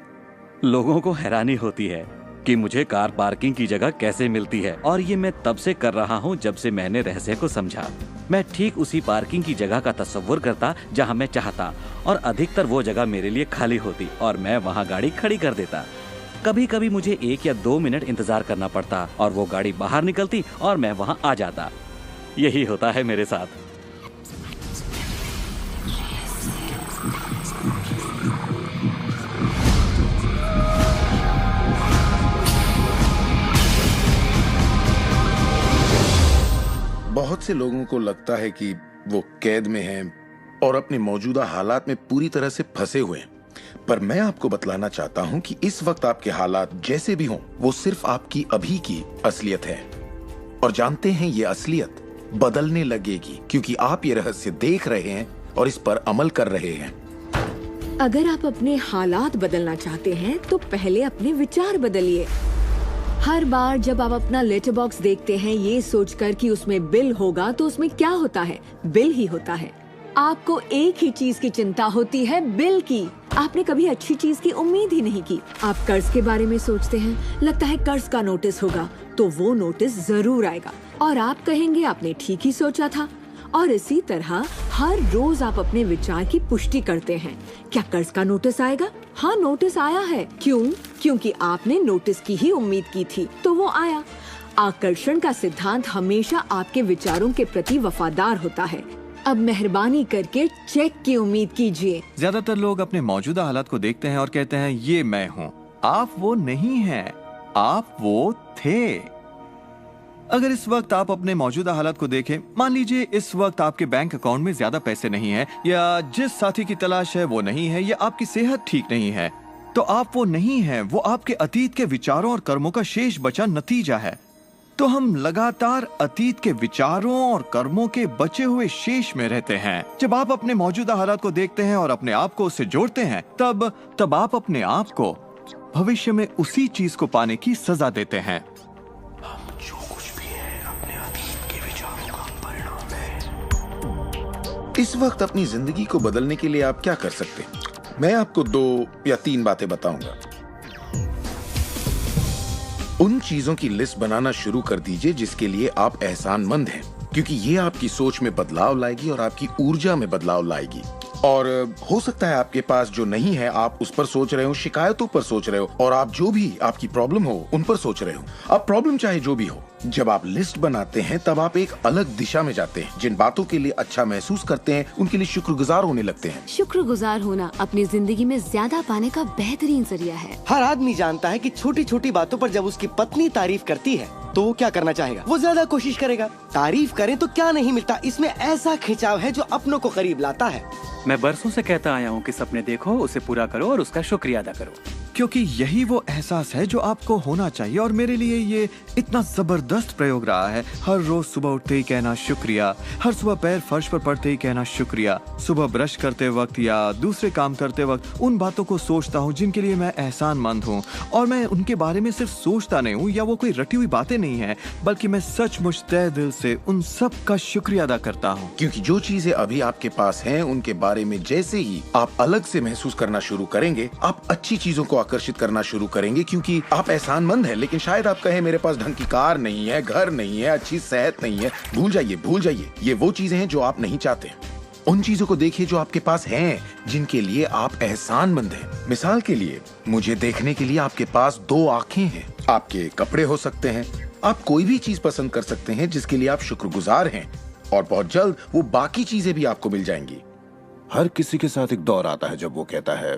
लोगों को हैरानी होती है कि मुझे कार पार्किंग की जगह कैसे मिलती है, और ये मैं तब से कर रहा हूँ जब से मैंने रहस्य को समझा। मैं ठीक उसी पार्किंग की जगह का तस्वुर करता जहाँ मैं चाहता, और अधिकतर वो जगह मेरे लिए खाली होती और मैं वहाँ गाड़ी खड़ी कर देता। कभी कभी मुझे 1 या 2 मिनट इंतजार करना पड़ता और वो गाड़ी बाहर निकलती और मैं वहाँ आ जाता। यही होता है मेरे साथ। बहुत से लोगों को लगता है कि वो कैद में हैं और अपने मौजूदा हालात में पूरी तरह से फंसे हुए हैं, पर मैं आपको बतलाना चाहता हूं कि इस वक्त आपके हालात जैसे भी हों, वो सिर्फ आपकी अभी की असलियत है। और जानते हैं ये असलियत बदलने लगेगी क्योंकि आप ये रहस्य देख रहे हैं और इस पर अमल कर रहे हैं। अगर आप अपने हालात बदलना चाहते हैं तो पहले अपने विचार बदलिए। हर बार जब आप अपना लेटर बॉक्स देखते हैं ये सोचकर कि उसमें बिल होगा, तो उसमें क्या होता है? बिल ही होता है। आपको एक ही चीज की चिंता होती है, बिल की। आपने कभी अच्छी चीज की उम्मीद ही नहीं की। आप कर्ज के बारे में सोचते हैं, लगता है कर्ज का नोटिस होगा, तो वो नोटिस जरूर आएगा और आप कहेंगे आपने ठीक ही सोचा था। और इसी तरह हर रोज आप अपने विचार की पुष्टि करते हैं। क्या कर्ज का नोटिस आएगा? हाँ, नोटिस आया है। क्यों? क्योंकि आपने नोटिस की ही उम्मीद की थी, तो वो आया। आकर्षण का सिद्धांत हमेशा आपके विचारों के प्रति वफादार होता है। अब मेहरबानी करके चेक की उम्मीद कीजिए। ज्यादातर लोग अपने मौजूदा हालात को देखते हैं और कहते हैं ये मैं हूँ। आप वो नहीं हैं, आप वो थे। अगर इस वक्त आप अपने मौजूदा हालात को देखें, मान लीजिए इस वक्त आपके बैंक अकाउंट में ज्यादा पैसे नहीं है, या जिस साथी की तलाश है वो नहीं है, या आपकी सेहत ठीक नहीं है, तो आप वो नहीं है। वो आपके अतीत के विचारों और कर्मों का शेष बचा नतीजा है। तो हम लगातार अतीत के विचारों और कर्मों के बचे हुए शेष में रहते हैं। जब आप अपने मौजूदा हालात को देखते हैं और अपने आप को उससे जोड़ते हैं, तब आप अपने आप को भविष्य में उसी चीज को पाने की सजा देते हैं। इस वक्त अपनी जिंदगी को बदलने के लिए आप क्या कर सकते हैं? मैं आपको 2 या 3 बातें बताऊंगा। उन चीजों की लिस्ट बनाना शुरू कर दीजिए जिसके लिए आप एहसानमंद हैं, क्योंकि ये आपकी सोच में बदलाव लाएगी और आपकी ऊर्जा में बदलाव लाएगी। और हो सकता है आपके पास जो नहीं है आप उस पर सोच रहे हो, शिकायतों पर सोच रहे हो, और आप जो भी आपकी प्रॉब्लम हो उन पर सोच रहे हो। अब प्रॉब्लम चाहे जो भी हो, जब आप लिस्ट बनाते हैं तब आप एक अलग दिशा में जाते हैं। जिन बातों के लिए अच्छा महसूस करते हैं उनके लिए शुक्रगुजार होने लगते हैं। शुक्रगुजार होना अपनी जिंदगी में ज्यादा पाने का बेहतरीन जरिया है। हर आदमी जानता है कि छोटी छोटी बातों पर जब उसकी पत्नी तारीफ करती है तो वो क्या करना चाहेगा? वो ज्यादा कोशिश करेगा। तारीफ करें तो क्या नहीं मिलता, इसमें ऐसा खिंचाव है जो अपनों को करीब लाता है। मैं बरसों से कहता आया हूँ कि सपने देखो, उसे पूरा करो और उसका शुक्रिया अदा करो। क्योंकि यही वो एहसास है जो आपको होना चाहिए। और मेरे लिए ये इतना जबरदस्त प्रयोग रहा है। हर रोज सुबह उठते ही कहना शुक्रिया, हर सुबह पैर फर्श पर पड़ते ही कहना शुक्रिया, सुबह ब्रश करते वक्त या दूसरे काम करते वक्त उन बातों को सोचता हूँ जिनके लिए मैं एहसानमंद हूँ। और मैं उनके बारे में सिर्फ सोचता नहीं हूँ या वो कोई रटी हुई बातें नहीं है, बल्कि मैं सचमुच तहे दिल से उन सब का शुक्रिया अदा करता हूँ। क्योंकि जो चीजें अभी आपके पास हैं, उनके बारे में जैसे ही आप अलग से महसूस करना शुरू करेंगे, आप अच्छी चीजों को आकर्षित करना शुरू करेंगे। क्योंकि आप एहसानमंद हैं, लेकिन शायद आप कहें मेरे पास ढंग की कार नहीं है, घर नहीं है, अच्छी सेहत नहीं है। भूल जाइए, ये वो चीजें हैं जो आप नहीं चाहते। उन चीजों को देखिए जो आपके पास हैं, जिनके लिए आप एहसानमंद हैं। मिसाल के लिए, मुझे देखने के लिए आपके पास 2 आंखें हैं, आपके कपड़े हो सकते हैं, आप कोई भी चीज पसंद कर सकते हैं जिसके लिए आप शुक्रगुजार हैं, और बहुत जल्द वो बाकी चीजें भी आपको मिल जाएंगी। हर किसी के साथ एक दौर आता है जब वो कहता है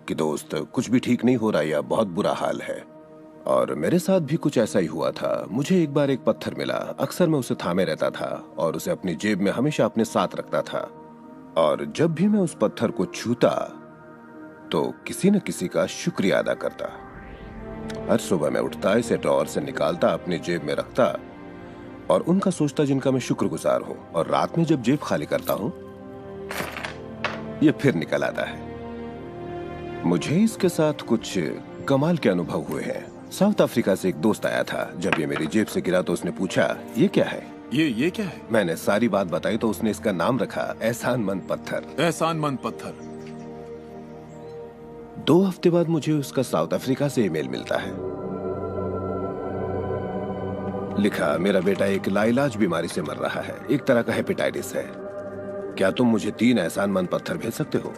कि दोस्त कुछ भी ठीक नहीं हो रहा या बहुत बुरा हाल है। और मेरे साथ भी कुछ ऐसा ही हुआ था। मुझे एक बार एक पत्थर मिला। अक्सर मैं उसे थामे रहता था और उसे अपनी जेब में हमेशा अपने साथ रखता था। और जब भी मैं उस पत्थर को छूता तो किसी न किसी का शुक्रिया अदा करता। हर सुबह मैं उठता, इसे ड्रॉअर से निकालता, अपनी जेब में रखता और उनका सोचता जिनका मैं शुक्रगुजार हूँ। और रात में जब जेब खाली करता हूँ, ये फिर निकल आता है। मुझे इसके साथ कुछ कमाल के अनुभव हुए हैं। साउथ अफ्रीका से एक दोस्त आया था। जब ये मेरी जेब से गिरा तो उसने पूछा, ये क्या है? ये क्या है? मैंने सारी बात बताई तो उसने इसका नाम रखा एहसानमंद पत्थर। एहसानमंद पत्थर। 2 हफ्ते बाद मुझे उसका साउथ अफ्रीका से ईमेल मिलता है। लिखा, मेरा बेटा एक लाइलाज बीमारी से मर रहा है, एक तरह का हेपेटाइटिस है। क्या तुम मुझे 3 एहसानमंद पत्थर भेज सकते हो?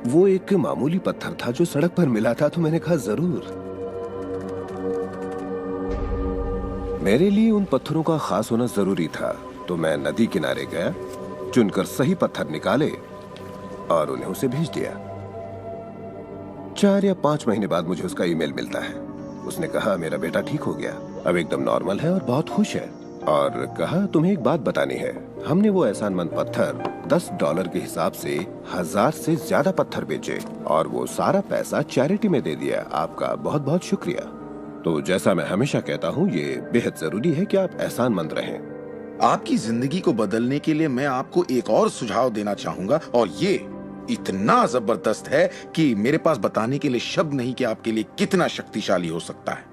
वो एक मामूली पत्थर था जो सड़क पर मिला था, तो मैंने कहा जरूर। मेरे लिए उन पत्थरों का खास होना जरूरी था, तो मैं नदी किनारे गया, चुनकर सही पत्थर निकाले और उन्हें उसे भेज दिया। 4 या 5 महीने बाद मुझे उसका ईमेल मिलता है। उसने कहा मेरा बेटा ठीक हो गया, अब एकदम नॉर्मल है और बहुत खुश है। और कहा तुम्हें एक बात बतानी है, हमने वो एहसानमंद पत्थर $10 के हिसाब से 1000 से ज्यादा पत्थर बेचे और वो सारा पैसा चैरिटी में दे दिया। आपका बहुत बहुत शुक्रिया। तो जैसा मैं हमेशा कहता हूँ, ये बेहद जरूरी है कि आप एहसानमंद रहें। आपकी जिंदगी को बदलने के लिए मैं आपको एक और सुझाव देना चाहूंगा, और ये इतना जबरदस्त है कि मेरे पास बताने के लिए शब्द नहीं कि आपके लिए कितना शक्तिशाली हो सकता है।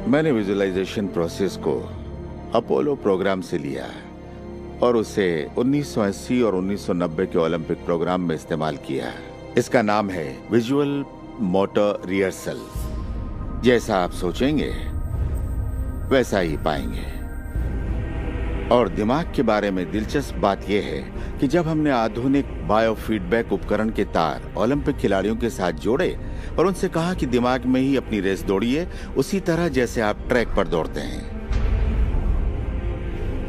मैंने विजुअलाइजेशन प्रोसेस को अपोलो प्रोग्राम से लिया और उसे 1980 और 1990 के ओलंपिक प्रोग्राम में इस्तेमाल किया। इसका नाम है विजुअल मोटर रिहर्सल। जैसा आप सोचेंगे वैसा ही पाएंगे। और दिमाग के बारे में दिलचस्प बात यह है कि जब हमने आधुनिक बायोफीडबैक उपकरण के तार ओलंपिक खिलाड़ियों के साथ जोड़े और उनसे कहा कि दिमाग में ही अपनी रेस दौड़िए, उसी तरह जैसे आप ट्रैक पर दौड़ते हैं।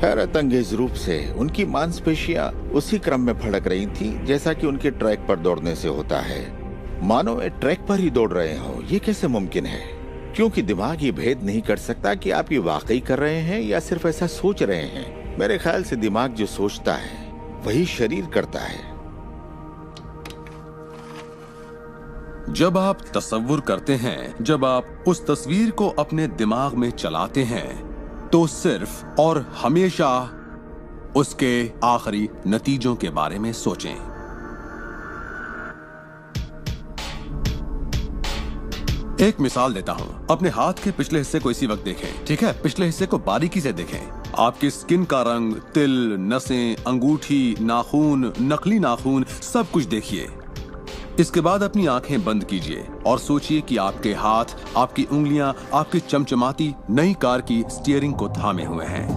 हैरत अंगेज रूप से उनकी मांसपेशियां उसी क्रम में फड़क रही थी जैसा कि उनके ट्रैक पर दौड़ने से होता है, मानो वे ट्रैक पर ही दौड़ रहे हो। ये कैसे मुमकिन है? क्योंकि दिमाग ये भेद नहीं कर सकता कि आप ये वाकई कर रहे हैं या सिर्फ ऐसा सोच रहे हैं। मेरे ख्याल से दिमाग जो सोचता है वही शरीर करता है। जब आप तसव्वुर करते हैं, जब आप उस तस्वीर को अपने दिमाग में चलाते हैं, तो सिर्फ और हमेशा उसके आखिरी नतीजों के बारे में सोचें। एक मिसाल देता हूं, अपने हाथ के पिछले हिस्से को इसी वक्त देखें, ठीक है? पिछले हिस्से को बारीकी से देखें। आपकी स्किन का रंग, तिल, नसें, अंगूठी, नाखून, नकली नाखून, सब कुछ देखिए। इसके बाद अपनी आंखें बंद कीजिए और सोचिए कि आपके हाथ, आपकी उंगलियां, आपकी चमचमाती नई कार की स्टीयरिंग को थामे हुए हैं।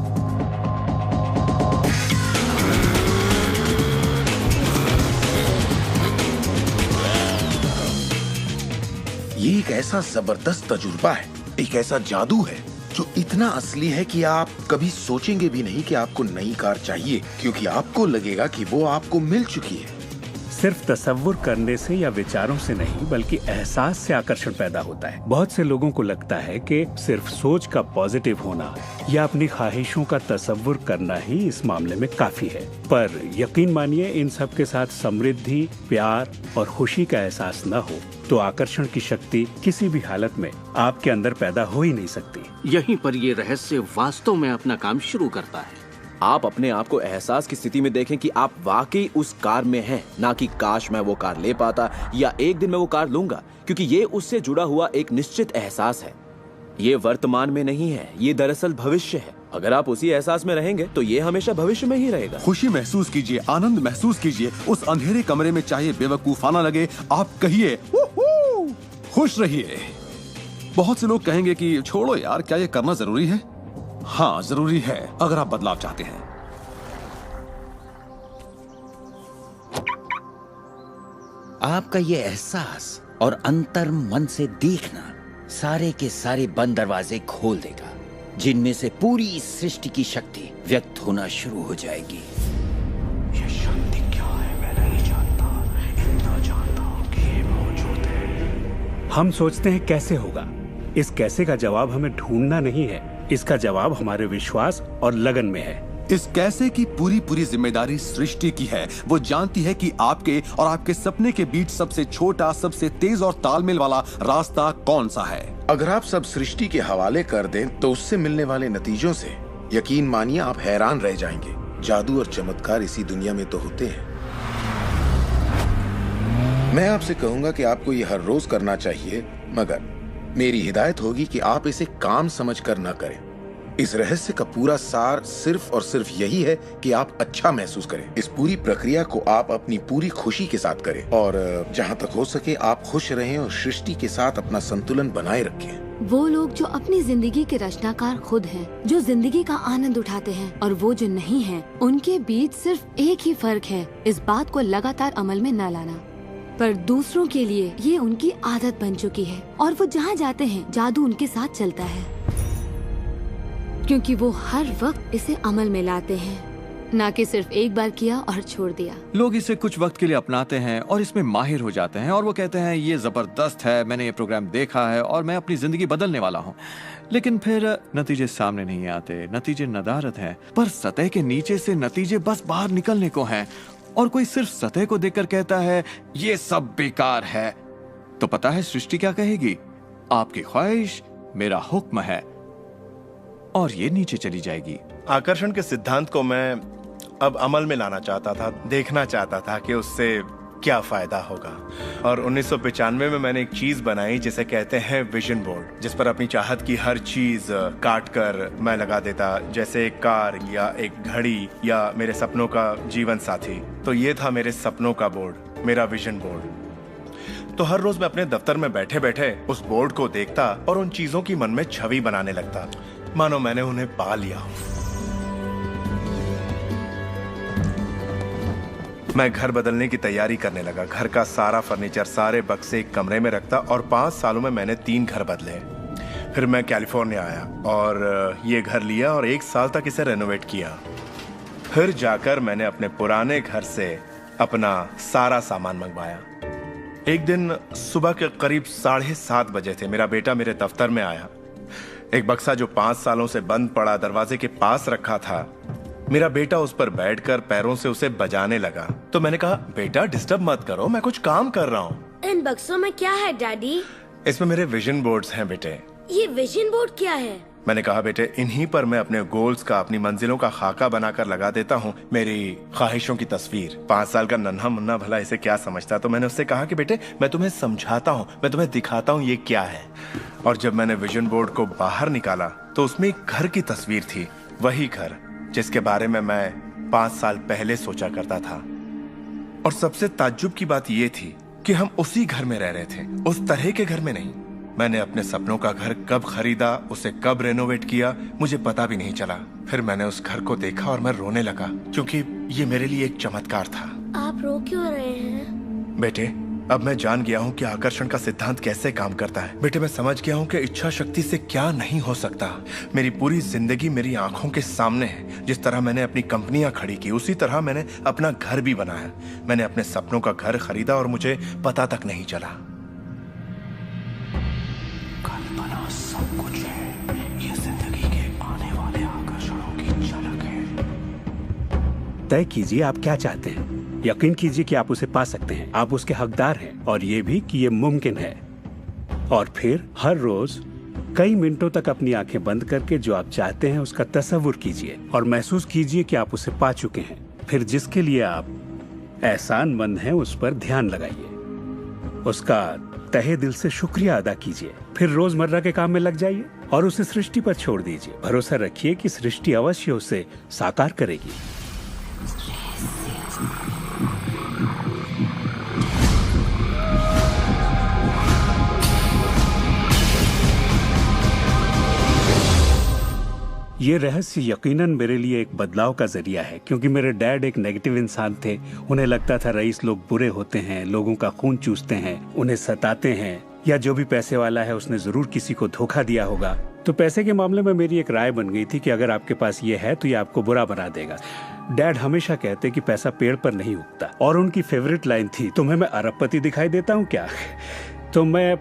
ये एक ऐसा जबरदस्त तजुर्बा है, एक ऐसा जादू है जो इतना असली है कि आप कभी सोचेंगे भी नहीं कि आपको नई कार चाहिए, क्योंकि आपको लगेगा कि वो आपको मिल चुकी है। सिर्फ तसव्वुर करने से या विचारों से नहीं बल्कि एहसास से आकर्षण पैदा होता है। बहुत से लोगों को लगता है कि सिर्फ सोच का पॉजिटिव होना या अपनी ख्वाहिशों का तसव्वुर करना ही इस मामले में काफी है, पर यकीन मानिए इन सब के साथ समृद्धि, प्यार और खुशी का एहसास न हो तो आकर्षण की शक्ति किसी भी हालत में आपके अंदर पैदा हो ही नहीं सकती। यहीं पर ये रहस्य वास्तव में अपना काम शुरू करता है। आप अपने आप को एहसास की स्थिति में देखें कि आप वाकई उस कार में हैं, ना कि काश मैं वो कार ले पाता या एक दिन मैं वो कार लूंगा, क्योंकि ये उससे जुड़ा हुआ एक निश्चित एहसास है। ये वर्तमान में नहीं है, ये दरअसल भविष्य है। अगर आप उसी एहसास में रहेंगे तो ये हमेशा भविष्य में ही रहेगा। खुशी महसूस कीजिए, आनंद महसूस कीजिए। उस अंधेरे कमरे में चाहे बेवकूफाना लगे, आप कहिए खुश रहिए। बहुत से लोग कहेंगे कि छोड़ो यार, क्या ये करना जरूरी है? हाँ, जरूरी है अगर आप बदलाव चाहते हैं। आपका ये एहसास और अंतर मन से देखना सारे के सारे बंद दरवाजे खोल देगा, जिनमें से पूरी सृष्टि की शक्ति व्यक्त होना शुरू हो जाएगी। ये शांति क्या है मैं नहीं जानता, इतना जानता हूं कि ये मौजूद है। हम सोचते हैं कैसे होगा। इस कैसे का जवाब हमें ढूंढना नहीं है, इसका जवाब हमारे विश्वास और लगन में है। इस कैसे की पूरी जिम्मेदारी सृष्टि की है। वो जानती है कि आपके और आपके सपने के बीच सबसे छोटा, सबसे तेज और तालमेल वाला रास्ता कौन सा है। अगर आप सब सृष्टि के हवाले कर दें तो उससे मिलने वाले नतीजों से यकीन मानिए आप हैरान रह जाएंगे। जादू और चमत्कार इसी दुनिया में तो होते हैं। मैं आपसे कहूंगा कि आपको ये हर रोज करना चाहिए, मगर मेरी हिदायत होगी कि आप इसे काम समझकर न करें। इस रहस्य का पूरा सार सिर्फ और सिर्फ यही है कि आप अच्छा महसूस करें। इस पूरी प्रक्रिया को आप अपनी पूरी खुशी के साथ करें और जहां तक हो सके आप खुश रहें और सृष्टि के साथ अपना संतुलन बनाए रखें। वो लोग जो अपनी जिंदगी के रचनाकार खुद हैं, जो जिंदगी का आनंद उठाते हैं, और वो जो नहीं हैं, उनके बीच सिर्फ एक ही फर्क है, इस बात को लगातार अमल में न लाना। पर दूसरों के लिए ये उनकी आदत बन चुकी है और वो जहाँ जाते हैं जादू उनके साथ चलता है, क्योंकि वो हर वक्त इसे अमल में लाते हैं, ना कि सिर्फ एक बार किया और छोड़ दिया। लोग इसे कुछ वक्त के लिए अपनाते हैं और इसमें माहिर हो जाते हैं और वो कहते हैं ये जबरदस्त है, मैंने ये प्रोग्राम देखा है और मैं अपनी जिंदगी बदलने वाला हूँ। लेकिन फिर नतीजे सामने नहीं आते, नतीजे नदारत हैं। पर सतह के नीचे से नतीजे बस बाहर निकलने को हैं और कोई सिर्फ सतह को देखकर कहता है ये सब बेकार है। तो पता है सृष्टि क्या कहेगी? आपकी ख्वाहिश मेरा हुक्म है, और ये नीचे चली जाएगी। आकर्षण के सिद्धांत को मैं अब अमल में लाना चाहता था, देखना चाहता था कि उससे क्या फायदा होगा। और 1995 में मैंने एक चीज बनाई जिसे कहते हैं विजन बोर्ड, जिस पर अपनी चाहत की हर चीज काट कर मैं लगा देता, जैसे एक कार या एक घड़ी या मेरे सपनों का जीवन साथी। तो ये था मेरे सपनों का बोर्ड, मेरा विजन बोर्ड। तो हर रोज मैं अपने दफ्तर में बैठे बैठे उस बोर्ड को देखता और उन चीजों की मन में छवि बनाने लगता, मानो मैंने उन्हें पा लिया। मैं घर बदलने की तैयारी करने लगा। घर का सारा फर्नीचर, सारे बक्से एक कमरे में रखता और 5 सालों में मैंने 3 घर बदले। फिर मैं कैलिफोर्निया आया और ये घर लिया और 1 साल तक इसे रेनोवेट किया। फिर जाकर मैंने अपने पुराने घर से अपना सारा सामान मंगवाया। एक दिन सुबह के करीब 7:30 बजे थे। मेरा बेटा मेरे दफ्तर में आया। एक बक्सा जो 5 सालों से बंद पड़ा दरवाजे के पास रखा था, मेरा बेटा उस पर बैठकर पैरों से उसे बजाने लगा। तो मैंने कहा, बेटा डिस्टर्ब मत करो, मैं कुछ काम कर रहा हूँ। इन बक्सों में क्या है डैडी? इसमें मेरे विजन बोर्ड्स हैं बेटे। ये विजन बोर्ड क्या है? मैंने कहा, बेटे इन्हीं पर मैं अपने गोल्स का, अपनी मंजिलों का खाका बनाकर लगा देता हूँ, मेरी ख्वाहिशों की तस्वीर। 5 साल का नन्हा मुन्ना भला इसे क्या समझता। तो मैंने उससे कहा कि बेटे मैं तुम्हें समझाता हूँ, मैं तुम्हें दिखाता हूँ ये क्या है। और जब मैंने विजन बोर्ड को बाहर निकाला तो उसमें एक घर की तस्वीर थी, वही घर जिसके बारे में मैं 5 साल पहले सोचा करता था। और सबसे ताज्जुब की बात यह थी कि हम उसी घर में रह रहे थे, उस तरह के घर में नहीं। मैंने अपने सपनों का घर कब खरीदा, उसे कब रेनोवेट किया, मुझे पता भी नहीं चला। फिर मैंने उस घर को देखा और मैं रोने लगा, क्योंकि ये मेरे लिए एक चमत्कार था। आप रो क्यों रहे हैं? बेटे अब मैं जान गया हूँ कि आकर्षण का सिद्धांत कैसे काम करता है। बेटे, मैं समझ गया हूँ कि इच्छा शक्ति से क्या नहीं हो सकता। मेरी पूरी जिंदगी मेरी आंखों के सामने है। जिस तरह मैंने अपनी कंपनियां खड़ी की, उसी तरह मैंने अपना घर भी बनाया। मैंने अपने सपनों का घर खरीदा और मुझे पता तक नहीं चला। कल्पना सब कुछ है, ये जिंदगी के आने वाले आकर्षणों की झलक है। तय कीजिए आप क्या चाहते हैं। यकीन कीजिए कि आप उसे पा सकते हैं। आप उसके हकदार हैं और ये भी कि ये मुमकिन है। और फिर हर रोज कई मिनटों तक अपनी आंखें बंद करके जो आप चाहते हैं उसका तसव्वुर कीजिए और महसूस कीजिए कि आप उसे पा चुके हैं। फिर जिसके लिए आप एहसानमंद हैं उस पर ध्यान लगाइए, उसका तहे दिल से शुक्रिया अदा कीजिए। फिर रोजमर्रा के काम में लग जाइए और उसे सृष्टि पर छोड़ दीजिए। भरोसा रखिए कि सृष्टि अवश्य उसे साकार करेगी। ये रहस्य यकीनन मेरे लिए एक बदलाव का जरिया है, क्योंकि मेरे डैड एक नेगेटिव इंसान थे। उन्हें लगता था रईस लोग बुरे होते हैं, लोगों का खून चूसते हैं, उन्हें सताते हैं, या जो भी पैसे वाला है उसने जरूर किसी को धोखा दिया होगा। तो पैसे के मामले में मेरी एक राय बन गई थी कि अगर आपके पास ये है तो ये आपको बुरा बना देगा। डैड हमेशा कहते कि पैसा पेड़ पर नहीं उगता, और उनकी फेवरेट लाइन थी, तुम्हें मैं अरबपति दिखाई देता हूँ क्या? तो मैं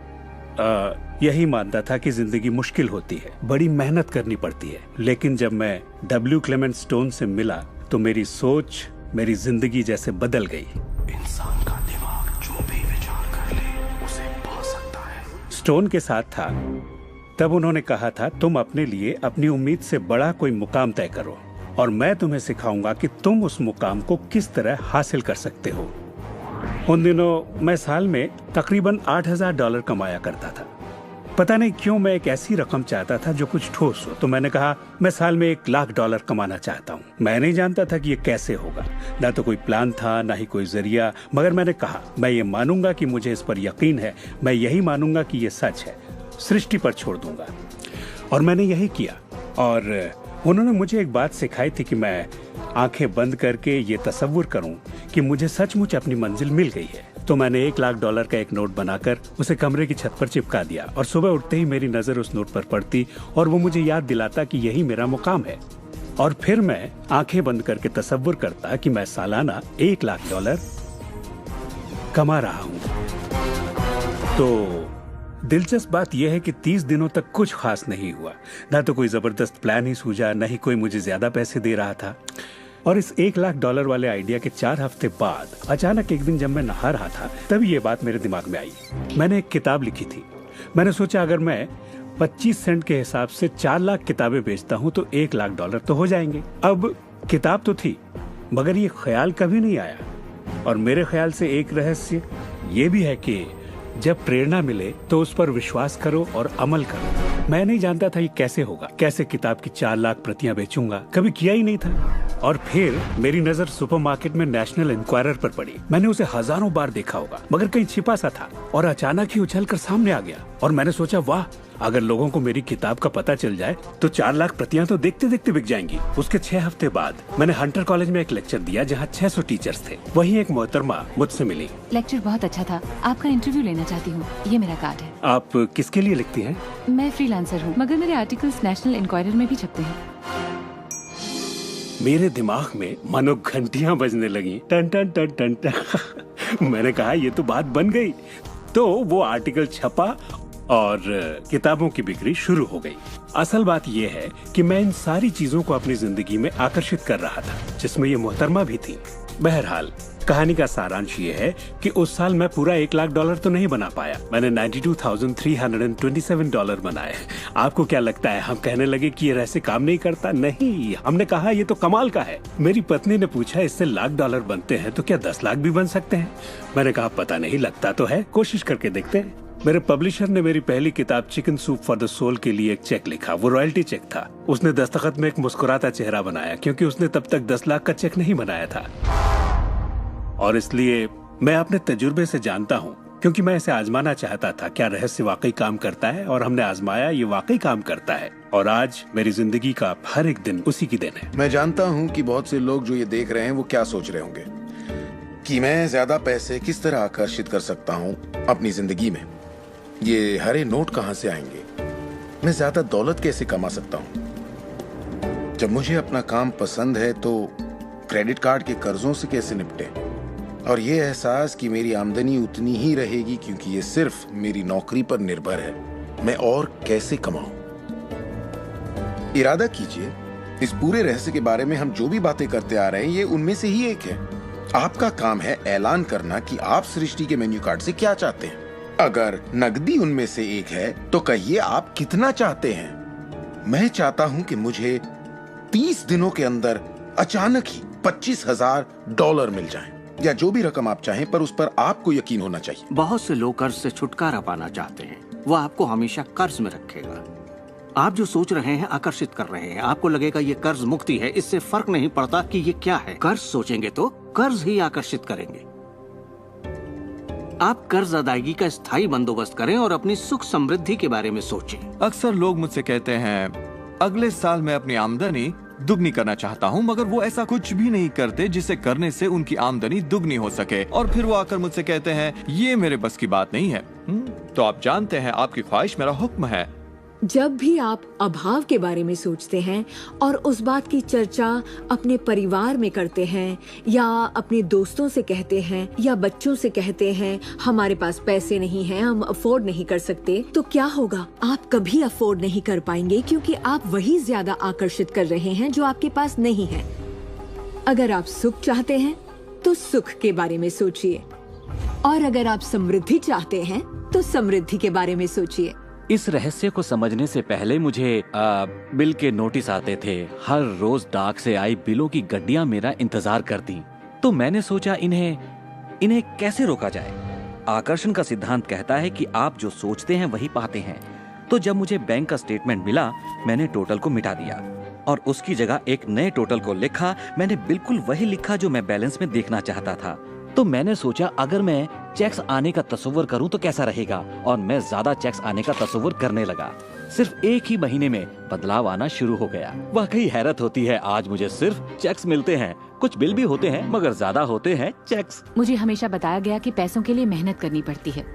यही मानता था कि जिंदगी मुश्किल होती है, बड़ी मेहनत करनी पड़ती है। लेकिन जब मैं डब्ल्यू क्लेमेंट स्टोन से मिला तो मेरी सोच, मेरी जिंदगी जैसे बदल गई। इंसान का दिमाग जो भी विचार कर ले उसे पा सकता है। स्टोन के साथ था तब उन्होंने कहा था, तुम अपने लिए अपनी उम्मीद से बड़ा कोई मुकाम तय करो और मैं तुम्हें सिखाऊंगा कि तुम उस मुकाम को किस तरह हासिल कर सकते हो। उन दिनों मैं साल में तकरीबन $8,000 कमाया करता था। पता नहीं क्यों मैं एक ऐसी रकम चाहता था जो कुछ ठोस हो। तो मैंने कहा मैं साल में $1,00,000 कमाना चाहता हूँ। मैं नहीं जानता था कि ये कैसे होगा, ना तो कोई प्लान था ना ही कोई जरिया, मगर मैंने कहा मैं ये मानूंगा कि मुझे इस पर यकीन है, मैं यही मानूंगा कि ये सच है, सृष्टि पर छोड़ दूंगा। और मैंने यही किया। और उन्होंने मुझे एक बात सिखाई थी कि मैं आंखें बंद करके ये तसव्वुर करूं कि मुझे सचमुच अपनी मंजिल मिल गई है। तो मैंने $1,00,000 का एक नोट बनाकर उसे कमरे की छत पर चिपका दिया और सुबह उठते ही मेरी नजर उस नोट पर पड़ती और वो मुझे याद दिलाता कि यही मेरा मुकाम है। और फिर मैं आंखें बंद करके तसव्वुर करता कि मैं सालाना $1,00,000 कमा रहा हूं। तो दिलचस्प बात यह है कि 30 दिनों तक कुछ खास नहीं हुआ। ना तो कोई जबरदस्त प्लान ही सूझा, न ही कोई मुझे ज्यादा पैसे दे रहा था। और इस $1,00,000 वाले आइडिया के 4 हफ्ते बाद अचानक एक दिन जब मैं नहा रहा था तभी ये बात मेरे दिमाग में आई। मैंने एक किताब लिखी थी। मैंने सोचा अगर मैं 25 सेंट के हिसाब से 4 लाख किताबें बेचता हूँ तो $1,00,000 तो हो जाएंगे। अब किताब तो थी, मगर ये ख्याल कभी नहीं आया। और मेरे ख्याल से एक रहस्य ये भी है कि जब प्रेरणा मिले तो उस पर विश्वास करो और अमल करो। मैं नहीं जानता था ये कैसे होगा, कैसे किताब की 4 लाख प्रतियां बेचूंगा, कभी किया ही नहीं था। और फिर मेरी नजर सुपरमार्केट में नेशनल इंक्वायरर पर पड़ी। मैंने उसे हजारों बार देखा होगा, मगर कहीं छिपा सा था और अचानक ही उछलकर सामने आ गया। और मैंने सोचा वाह, अगर लोगों को मेरी किताब का पता चल जाए तो 4 लाख प्रतियां तो देखते देखते बिक जाएंगी। उसके 6 हफ्ते बाद मैंने हंटर कॉलेज में एक लेक्चर दिया जहाँ 600 टीचर्स थे। वहीं एक मोहतरमा मुझसे मिली। लेक्चर बहुत अच्छा था, आपका इंटरव्यू लेना चाहती हूँ, ये मेरा कार्ड है। आप किसके लिए लिखती हैं? मैं फ्रीलांसर हूँ, मगर मेरे आर्टिकल्स नेशनल इंक्वायरर में भी छपते हैं। मेरे दिमाग में मानो घंटियां बजने लगी, टन टन टन टन टन। मैंने कहा ये तो बात बन गई। तो वो आर्टिकल छपा और किताबों की बिक्री शुरू हो गई। असल बात यह है कि मैं इन सारी चीजों को अपनी जिंदगी में आकर्षित कर रहा था, जिसमें ये मोहतरमा भी थी। बहरहाल कहानी का सारांश ये है कि उस साल मैं पूरा $1,00,000 तो नहीं बना पाया। मैंने $92,327 बनाए। आपको क्या लगता है हम कहने लगे कि ये रहस्य काम नहीं करता? नहीं, हमने कहा ये तो कमाल का है। मेरी पत्नी ने पूछा इससे $1,00,000 बनते हैं तो क्या 10 लाख भी बन सकते हैं? मैंने कहा पता नहीं, लगता तो है, कोशिश करके देखते हैं। मेरे पब्लिशर ने मेरी पहली किताब chicken soup for the soul के लिए एक चेक लिखा। वो रॉयल्टी चेक था। उसने दस्तखत में एक मुस्कुराता चेहरा बनाया, क्योंकि उसने तब तक 10 लाख का चेक नहीं बनाया था। और इसलिए मैं अपने तजुर्बे से जानता हूँ, क्योंकि मैं इसे आजमाना चाहता था, क्या रहस्य वाकई काम करता है। और हमने आजमाया, ये वाकई काम करता है। और आज मेरी जिंदगी का हर एक दिन उसी की देन है। मैं जानता हूँ कि बहुत से लोग जो ये देख रहे हैं वो क्या सोच रहे होंगे। कि मैं ज्यादा पैसे किस तरह आकर्षित कर सकता हूं अपनी जिंदगी में। ये हरे नोट कहां से आएंगे, मैं ज्यादा दौलत कैसे कमा सकता हूं। जब मुझे अपना काम पसंद है तो क्रेडिट कार्ड के कर्जों से कैसे निपटे, और ये एहसास कि मेरी आमदनी उतनी ही रहेगी क्योंकि ये सिर्फ मेरी नौकरी पर निर्भर है, मैं और कैसे कमाऊं। इरादा कीजिए, इस पूरे रहस्य के बारे में हम जो भी बातें करते आ रहे हैं ये उनमें से ही एक है। आपका काम है ऐलान करना कि आप सृष्टि के मेन्यू कार्ड से क्या चाहते हैं। अगर नकदी उनमें से एक है तो कहिए आप कितना चाहते हैं। मैं चाहता हूं कि मुझे 30 दिनों के अंदर अचानक ही $25,000 मिल जाएं, या जो भी रकम आप चाहें, पर उस पर आपको यकीन होना चाहिए। बहुत से लोग कर्ज से छुटकारा पाना चाहते हैं, वो आपको हमेशा कर्ज में रखेगा। आप जो सोच रहे हैं आकर्षित कर रहे हैं। आपको लगेगा ये कर्ज मुक्ति है, इससे फर्क नहीं पड़ता कि ये क्या है। कर्ज सोचेंगे तो कर्ज ही आकर्षित करेंगे। आप कर्ज अदायगी का स्थायी बंदोबस्त करें और अपनी सुख समृद्धि के बारे में सोचें। अक्सर लोग मुझसे कहते हैं अगले साल मैं अपनी आमदनी दुगनी करना चाहता हूं, मगर वो ऐसा कुछ भी नहीं करते जिसे करने से उनकी आमदनी दुगनी हो सके, और फिर वो आकर मुझसे कहते हैं ये मेरे बस की बात नहीं है। तो आप जानते हैं आपकी ख्वाहिश मेरा हुक्म है। जब भी आप अभाव के बारे में सोचते हैं और उस बात की चर्चा अपने परिवार में करते हैं, या अपने दोस्तों से कहते हैं, या बच्चों से कहते हैं हमारे पास पैसे नहीं हैं, हम अफोर्ड नहीं कर सकते, तो क्या होगा? आप कभी अफोर्ड नहीं कर पाएंगे, क्योंकि आप वही ज्यादा आकर्षित कर रहे हैं जो आपके पास नहीं है। अगर आप सुख चाहते हैं तो सुख के बारे में सोचिए, और अगर आप समृद्धि चाहते हैं तो समृद्धि के बारे में सोचिए। इस रहस्य को समझने से पहले मुझे बिल के नोटिस आते थे। हर रोज डाक से आई बिलों की गड्डियां मेरा इंतजार करती। तो मैंने सोचा इन्हें कैसे रोका जाए। आकर्षण का सिद्धांत कहता है कि आप जो सोचते हैं वही पाते हैं। तो जब मुझे बैंक का स्टेटमेंट मिला, मैंने टोटल को मिटा दिया और उसकी जगह एक नए टोटल को लिखा। मैंने बिल्कुल वही लिखा जो मैं बैलेंस में देखना चाहता था। तो मैंने सोचा अगर मैं चेक्स आने का तस्वीर करूं तो कैसा रहेगा, और मैं ज्यादा चेक्स आने का तस्वीर करने लगा। सिर्फ एक ही महीने में बदलाव आना शुरू हो गया। वाकई हैरत होती है, आज मुझे सिर्फ चेक्स मिलते हैं। कुछ बिल भी होते हैं मगर ज्यादा होते हैं चेक्स। मुझे हमेशा बताया गया कि पैसों के लिए मेहनत करनी पड़ती है,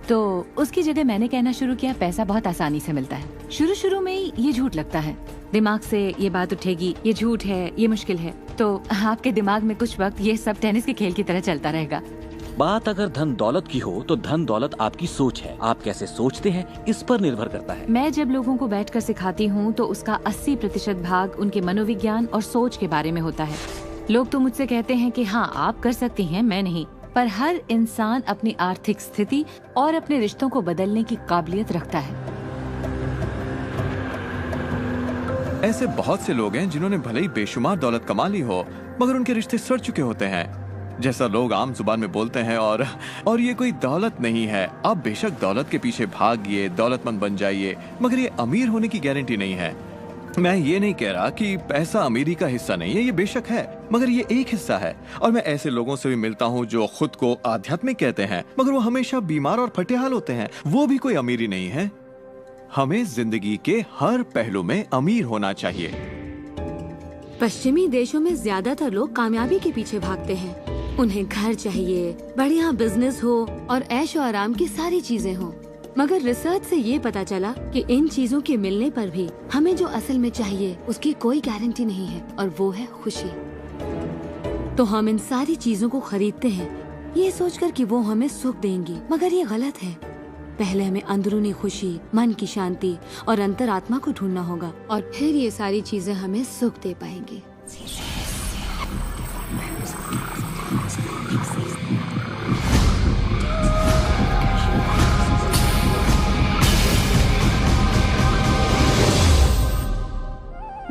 तो उसकी जगह मैंने कहना शुरू किया पैसा बहुत आसानी से मिलता है। शुरू में ये झूठ लगता है, दिमाग से ये बात उठेगी ये झूठ है, ये मुश्किल है, तो आपके दिमाग में कुछ वक्त ये सब टेनिस के खेल की तरह चलता रहेगा। बात अगर धन दौलत की हो तो धन दौलत आपकी सोच है। आप कैसे सोचते हैं इस पर निर्भर करता है। मैं जब लोगों को बैठकर सिखाती हूँ तो उसका 80% भाग उनके मनोविज्ञान और सोच के बारे में होता है। लोग तो मुझसे कहते हैं कि हाँ आप कर सकती हैं, मैं नहीं। पर हर इंसान अपनी आर्थिक स्थिति और अपने रिश्तों को बदलने की काबिलियत रखता है। ऐसे बहुत से लोग हैं जिन्होंने भले ही बेशुमार दौलत कमा ली हो, मगर उनके रिश्ते सड़ चुके होते हैं, जैसा लोग आम जुबान में बोलते हैं। और ये कोई दौलत नहीं है। आप बेशक दौलत के पीछे भागिए, दौलतमंद बन जाइए, मगर ये अमीर होने की गारंटी नहीं है। मैं ये नहीं कह रहा कि पैसा अमीरी का हिस्सा नहीं है, ये बेशक है, मगर ये एक हिस्सा है। और मैं ऐसे लोगों से भी मिलता हूँ जो खुद को आध्यात्मिक कहते हैं, मगर वो हमेशा बीमार और फटेहाल होते हैं। वो भी कोई अमीरी नहीं है। हमें जिंदगी के हर पहलू में अमीर होना चाहिए। पश्चिमी देशों में ज्यादातर लोग कामयाबी के पीछे भागते हैं। उन्हें घर चाहिए, बढ़िया बिजनेस हो और ऐशो आराम की सारी चीजें हो। मगर रिसर्च से ये पता चला कि इन चीजों के मिलने पर भी हमें जो असल में चाहिए उसकी कोई गारंटी नहीं है, और वो है खुशी। तो हम इन सारी चीजों को खरीदते हैं ये सोचकर कि वो हमें सुख देंगी, मगर ये गलत है। पहले हमें अंदरूनी खुशी, मन की शांति और अंतरात्मा को ढूंढना होगा, और फिर ये सारी चीजें हमें सुख दे पाएंगी।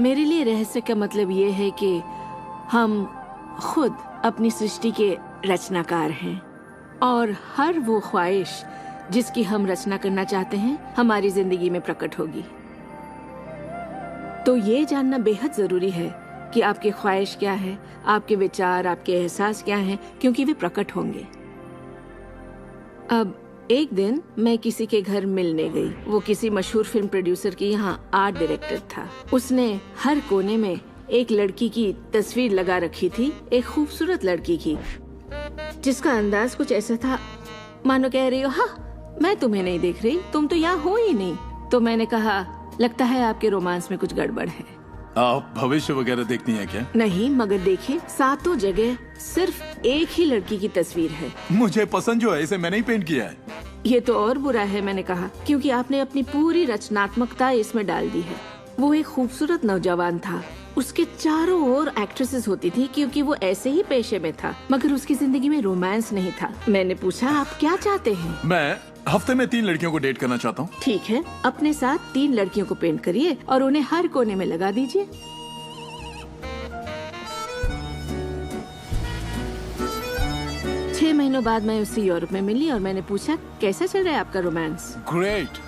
मेरे लिए रहस्य का मतलब ये है कि हम खुद अपनी सृष्टि के रचनाकार हैं, और हर वो ख्वाहिश जिसकी हम रचना करना चाहते हैं हमारी जिंदगी में प्रकट होगी। तो ये जानना बेहद जरूरी है कि आपकी ख्वाहिश क्या है, आपके विचार, आपके एहसास क्या हैं, क्योंकि वे प्रकट होंगे। अब एक दिन मैं किसी के घर मिलने गई। वो किसी मशहूर फिल्म प्रोड्यूसर की यहाँ आर्ट डायरेक्टर था। उसने हर कोने में एक लड़की की तस्वीर लगा रखी थी, एक खूबसूरत लड़की की। जिसका अंदाज कुछ ऐसा था मानो कह रही हो हाँ मैं तुम्हें नहीं देख रही, तुम तो यहाँ हो ही नहीं। तो मैंने कहा लगता है आपके रोमांस में कुछ गड़बड़ है। आप भविष्य वगैरह देखती हैं क्या? नहीं, मगर देखिए सातों जगह सिर्फ एक ही लड़की की तस्वीर है। मुझे पसंद जो है इसे मैंने ही पेंट किया है। ये तो और बुरा है, मैंने कहा, क्योंकि आपने अपनी पूरी रचनात्मकता इसमें डाल दी है। वो एक खूबसूरत नौजवान था, उसके चारों ओर एक्ट्रेसेस होती थी क्योंकि वो ऐसे ही पेशे में था, मगर उसकी जिंदगी में रोमांस नहीं था। मैंने पूछा आप क्या चाहते हैं? मैं हफ्ते में 3 लड़कियों को डेट करना चाहता हूँ। ठीक है, अपने साथ 3 लड़कियों को पेंट करिए और उन्हें हर कोने में लगा दीजिए। छह महीनों बाद मैं उससे यूरोप में मिली और मैंने पूछा कैसा चल रहा है आपका रोमांस? ग्रेट।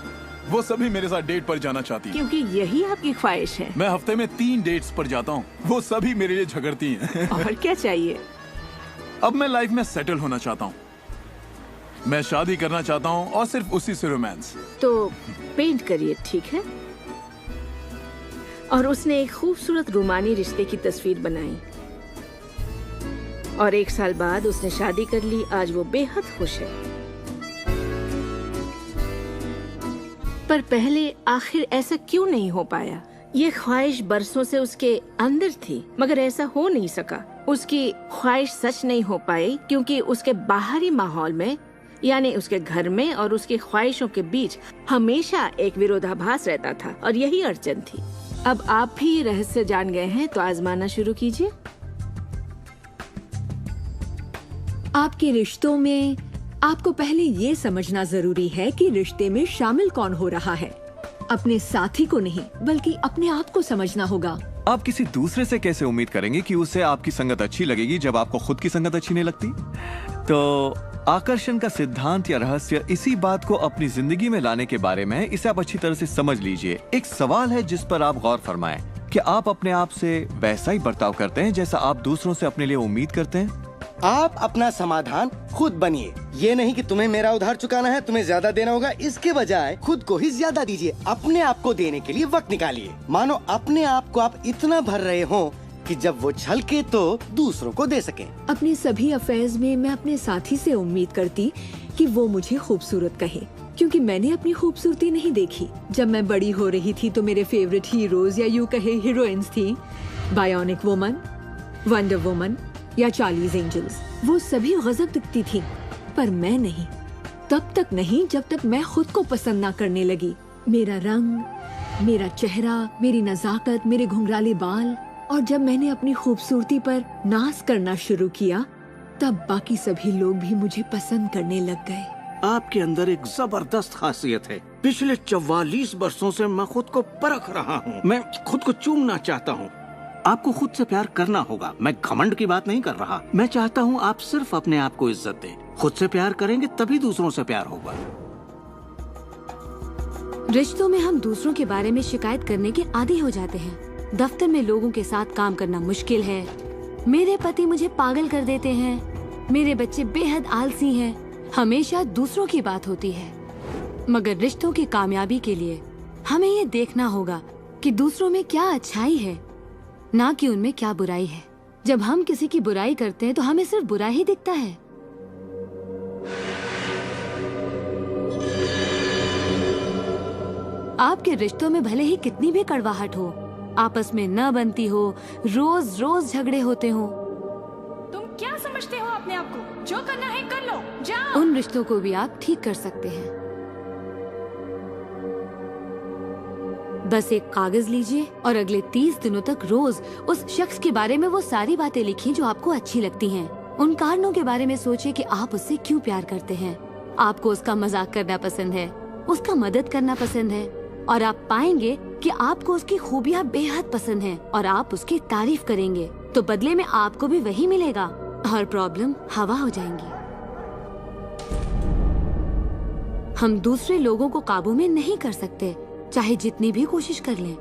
वो सभी मेरे साथ डेट पर जाना चाहती है। क्योंकि यही आपकी ख्वाहिश है। मैं हफ्ते में 3 डेट्स पर जाता हूँ, वो सभी मेरे लिए झगड़ती हैं। और क्या चाहिए? अब मैं लाइफ में सेटल होना चाहता हूँ, मैं शादी करना चाहता हूँ और सिर्फ उसी से रोमांस। तो पेंट करिए, ठीक है? और उसने एक खूबसूरत रूमानी रिश्ते की तस्वीर बनाई और 1 साल बाद उसने शादी कर ली। आज वो बेहद खुश है। पर पहले आखिर ऐसा क्यों नहीं हो पाया? ये ख्वाहिश बरसों से उसके अंदर थी, मगर ऐसा हो नहीं सका। उसकी ख्वाहिश सच नहीं हो पाई क्योंकि उसके बाहरी माहौल में, यानी उसके घर में और उसकी ख्वाहिशों के बीच हमेशा एक विरोधाभास रहता था और यही अड़चन थी। अब आप भी रहस्य जान गए हैं तो आजमाना शुरू कीजिए। आपके रिश्तों में आपको पहले ये समझना जरूरी है कि रिश्ते में शामिल कौन हो रहा है। अपने साथी को नहीं बल्कि अपने आप को समझना होगा। आप किसी दूसरे से कैसे उम्मीद करेंगे कि उसे आपकी संगत अच्छी लगेगी जब आपको खुद की संगत अच्छी नहीं लगती? तो आकर्षण का सिद्धांत या रहस्य इसी बात को अपनी जिंदगी में लाने के बारे में है। इसे आप अच्छी तरह से समझ लीजिए। एक सवाल है जिस पर आप गौर फरमाएं कि आप अपने आप से वैसा ही बर्ताव करते हैं जैसा आप दूसरों से अपने लिए उम्मीद करते हैं। आप अपना समाधान खुद बनिए। ये नहीं कि तुम्हें मेरा उधार चुकाना है, तुम्हें ज्यादा देना होगा, इसके बजाय खुद को ही ज्यादा दीजिए। अपने आप को देने के लिए वक्त निकालिए। मानो अपने आप को आप इतना भर रहे हो कि जब वो छलके तो दूसरों को दे सके। अपने सभी अफेयर्स में मैं अपने साथी से उम्मीद करती कि वो मुझे खूबसूरत कहे, क्योंकि मैंने अपनी खूबसूरती नहीं देखी। जब मैं बड़ी हो रही थी तो मेरे फेवरेट हीरोज या यूं कहे हीरोइंस थी, बायोनिक वुमन, वंडर वुमन या चार्लीज एंजल्स। वो सभी गजब दिखती थी, पर मैं नहीं। तब तक नहीं जब तक मैं खुद को पसंद ना करने लगी। मेरा रंग, मेरा चेहरा, मेरी नजाकत, मेरे घुंघराले बाल। और जब मैंने अपनी खूबसूरती पर नाज करना शुरू किया तब बाकी सभी लोग भी मुझे पसंद करने लग गए। आपके अंदर एक जबरदस्त खासियत है। पिछले 44 वर्षों से मैं खुद को परख रहा हूँ। मैं खुद को चूमना चाहता हूँ। आपको खुद से प्यार करना होगा। मैं घमंड की बात नहीं कर रहा। मैं चाहता हूँ आप सिर्फ अपने आप को इज्जत दें। खुद से प्यार करेंगे तभी दूसरों से प्यार होगा। रिश्तों में हम दूसरों के बारे में शिकायत करने के आदी हो जाते हैं। दफ्तर में लोगों के साथ काम करना मुश्किल है। मेरे पति मुझे पागल कर देते हैं। मेरे बच्चे बेहद आलसी हैं। हमेशा दूसरों की बात होती है। मगर रिश्तों की कामयाबी के लिए हमें ये देखना होगा कि दूसरों में क्या अच्छाई है, ना कि उनमें क्या बुराई है। जब हम किसी की बुराई करते हैं तो हमें सिर्फ बुरा ही दिखता है। आपके रिश्तों में भले ही कितनी भी कड़वाहट हो, आपस में न बनती हो, रोज रोज झगड़े होते हो, तुम क्या समझते हो अपने आप को? जो करना है कर लो, जाओ। उन रिश्तों को भी आप ठीक कर सकते हैं। बस एक कागज लीजिए और अगले 30 दिनों तक रोज उस शख्स के बारे में वो सारी बातें लिखिए जो आपको अच्छी लगती हैं। उन कारणों के बारे में सोचिए कि आप उससे क्यों प्यार करते हैं। आपको उसका मजाक करना पसंद है, उसका मदद करना पसंद है, और आप पाएंगे कि आपको उसकी खूबियाँ बेहद पसंद हैं और आप उसकी तारीफ करेंगे तो बदले में आपको भी वही मिलेगा और प्रॉब्लम हवा हो जाएंगी। हम दूसरे लोगों को काबू में नहीं कर सकते, चाहे जितनी भी कोशिश कर लें।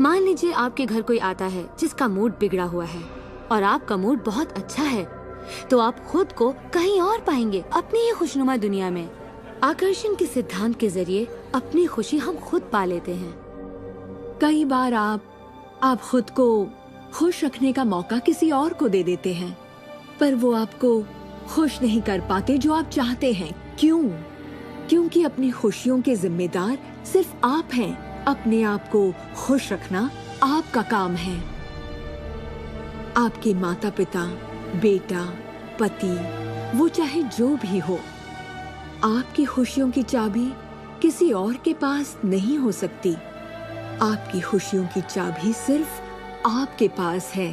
मान लीजिए आपके घर कोई आता है जिसका मूड बिगड़ा हुआ है और आपका मूड बहुत अच्छा है, तो आप खुद को कहीं और पाएंगे, अपनी ही खुशनुमा दुनिया में। आकर्षण के सिद्धांत के जरिए अपनी खुशी हम खुद पा लेते हैं। कई बार आप खुद को खुश रखने का मौका किसी और को दे देते हैं, पर वो आपको खुश नहीं कर पाते जो आप चाहते हैं। क्यों? क्योंकि अपनी खुशियों के जिम्मेदार सिर्फ आप हैं। अपने आप को खुश रखना आपका काम है। आपके माता पिता, बेटा, पति, वो चाहे जो भी हो, आपकी खुशियों की चाबी किसी और के पास नहीं हो सकती। आपकी खुशियों की चाबी सिर्फ आपके पास है।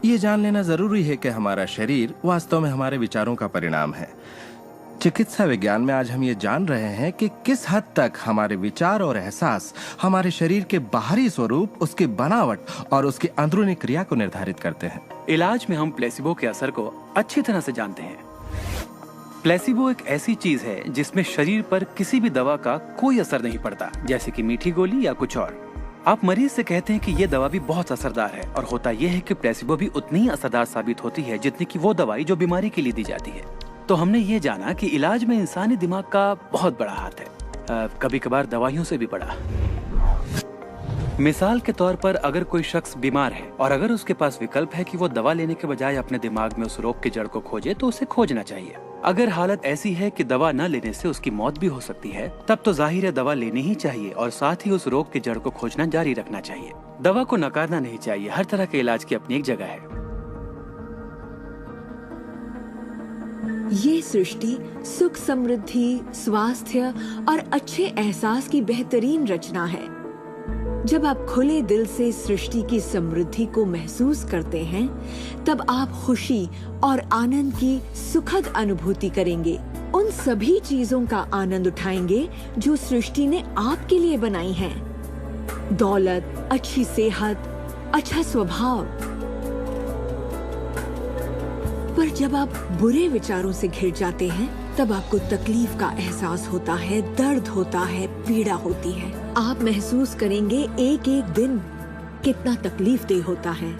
ये जान लेना जरूरी है कि हमारा शरीर वास्तव में हमारे विचारों का परिणाम है। चिकित्सा विज्ञान में आज हम ये जान रहे हैं कि किस हद तक हमारे विचार और एहसास हमारे शरीर के बाहरी स्वरूप, उसकी बनावट और उसकी अंदरूनी क्रिया को निर्धारित करते हैं। इलाज में हम प्लेसिबो के असर को अच्छी तरह से जानते हैं। प्लेसिबो एक ऐसी चीज है जिसमें शरीर पर किसी भी दवा का कोई असर नहीं पड़ता, जैसे कि मीठी गोली या कुछ और। आप मरीज से कहते हैं कि ये दवा भी बहुत असरदार है, और होता यह है कि प्लेसिबो भी उतनी ही असरदार साबित होती है जितनी कि वो दवाई जो बीमारी के लिए दी जाती है। तो हमने ये जाना कि इलाज में इंसानी दिमाग का बहुत बड़ा हाथ है, कभी कभार दवाइयों से भी बड़ा। मिसाल के तौर पर अगर कोई शख्स बीमार है और अगर उसके पास विकल्प है कि वो दवा लेने के बजाय अपने दिमाग में उस रोग की जड़ को खोजे, तो उसे खोजना चाहिए। अगर हालत ऐसी है कि दवा न लेने से उसकी मौत भी हो सकती है, तब तो जाहिर है दवा लेनी ही चाहिए और साथ ही उस रोग की जड़ को खोजना जारी रखना चाहिए। दवा को नकारना नहीं चाहिए। हर तरह के इलाज की अपनी एक जगह है। ये सृष्टि सुख, समृद्धि, स्वास्थ्य और अच्छे एहसास की बेहतरीन रचना है। जब आप खुले दिल से सृष्टि की समृद्धि को महसूस करते हैं, तब आप खुशी और आनंद की सुखद अनुभूति करेंगे। उन सभी चीजों का आनंद उठाएंगे जो सृष्टि ने आपके लिए बनाई हैं। दौलत, अच्छी सेहत, अच्छा स्वभाव। पर जब आप बुरे विचारों से घिर जाते हैं, तब आपको तकलीफ का एहसास होता है, दर्द होता है, पीड़ा होती है। आप महसूस करेंगे एक एक दिन कितना तकलीफदेह होता है।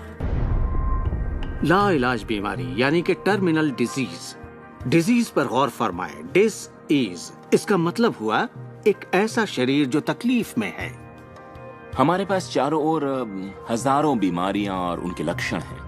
लाइलाज बीमारी यानी कि टर्मिनल डिजीज पर गौर फरमाएं। डिस इसका मतलब हुआ एक ऐसा शरीर जो तकलीफ में है। हमारे पास चारों ओर हजारों बीमारियां और उनके लक्षण हैं।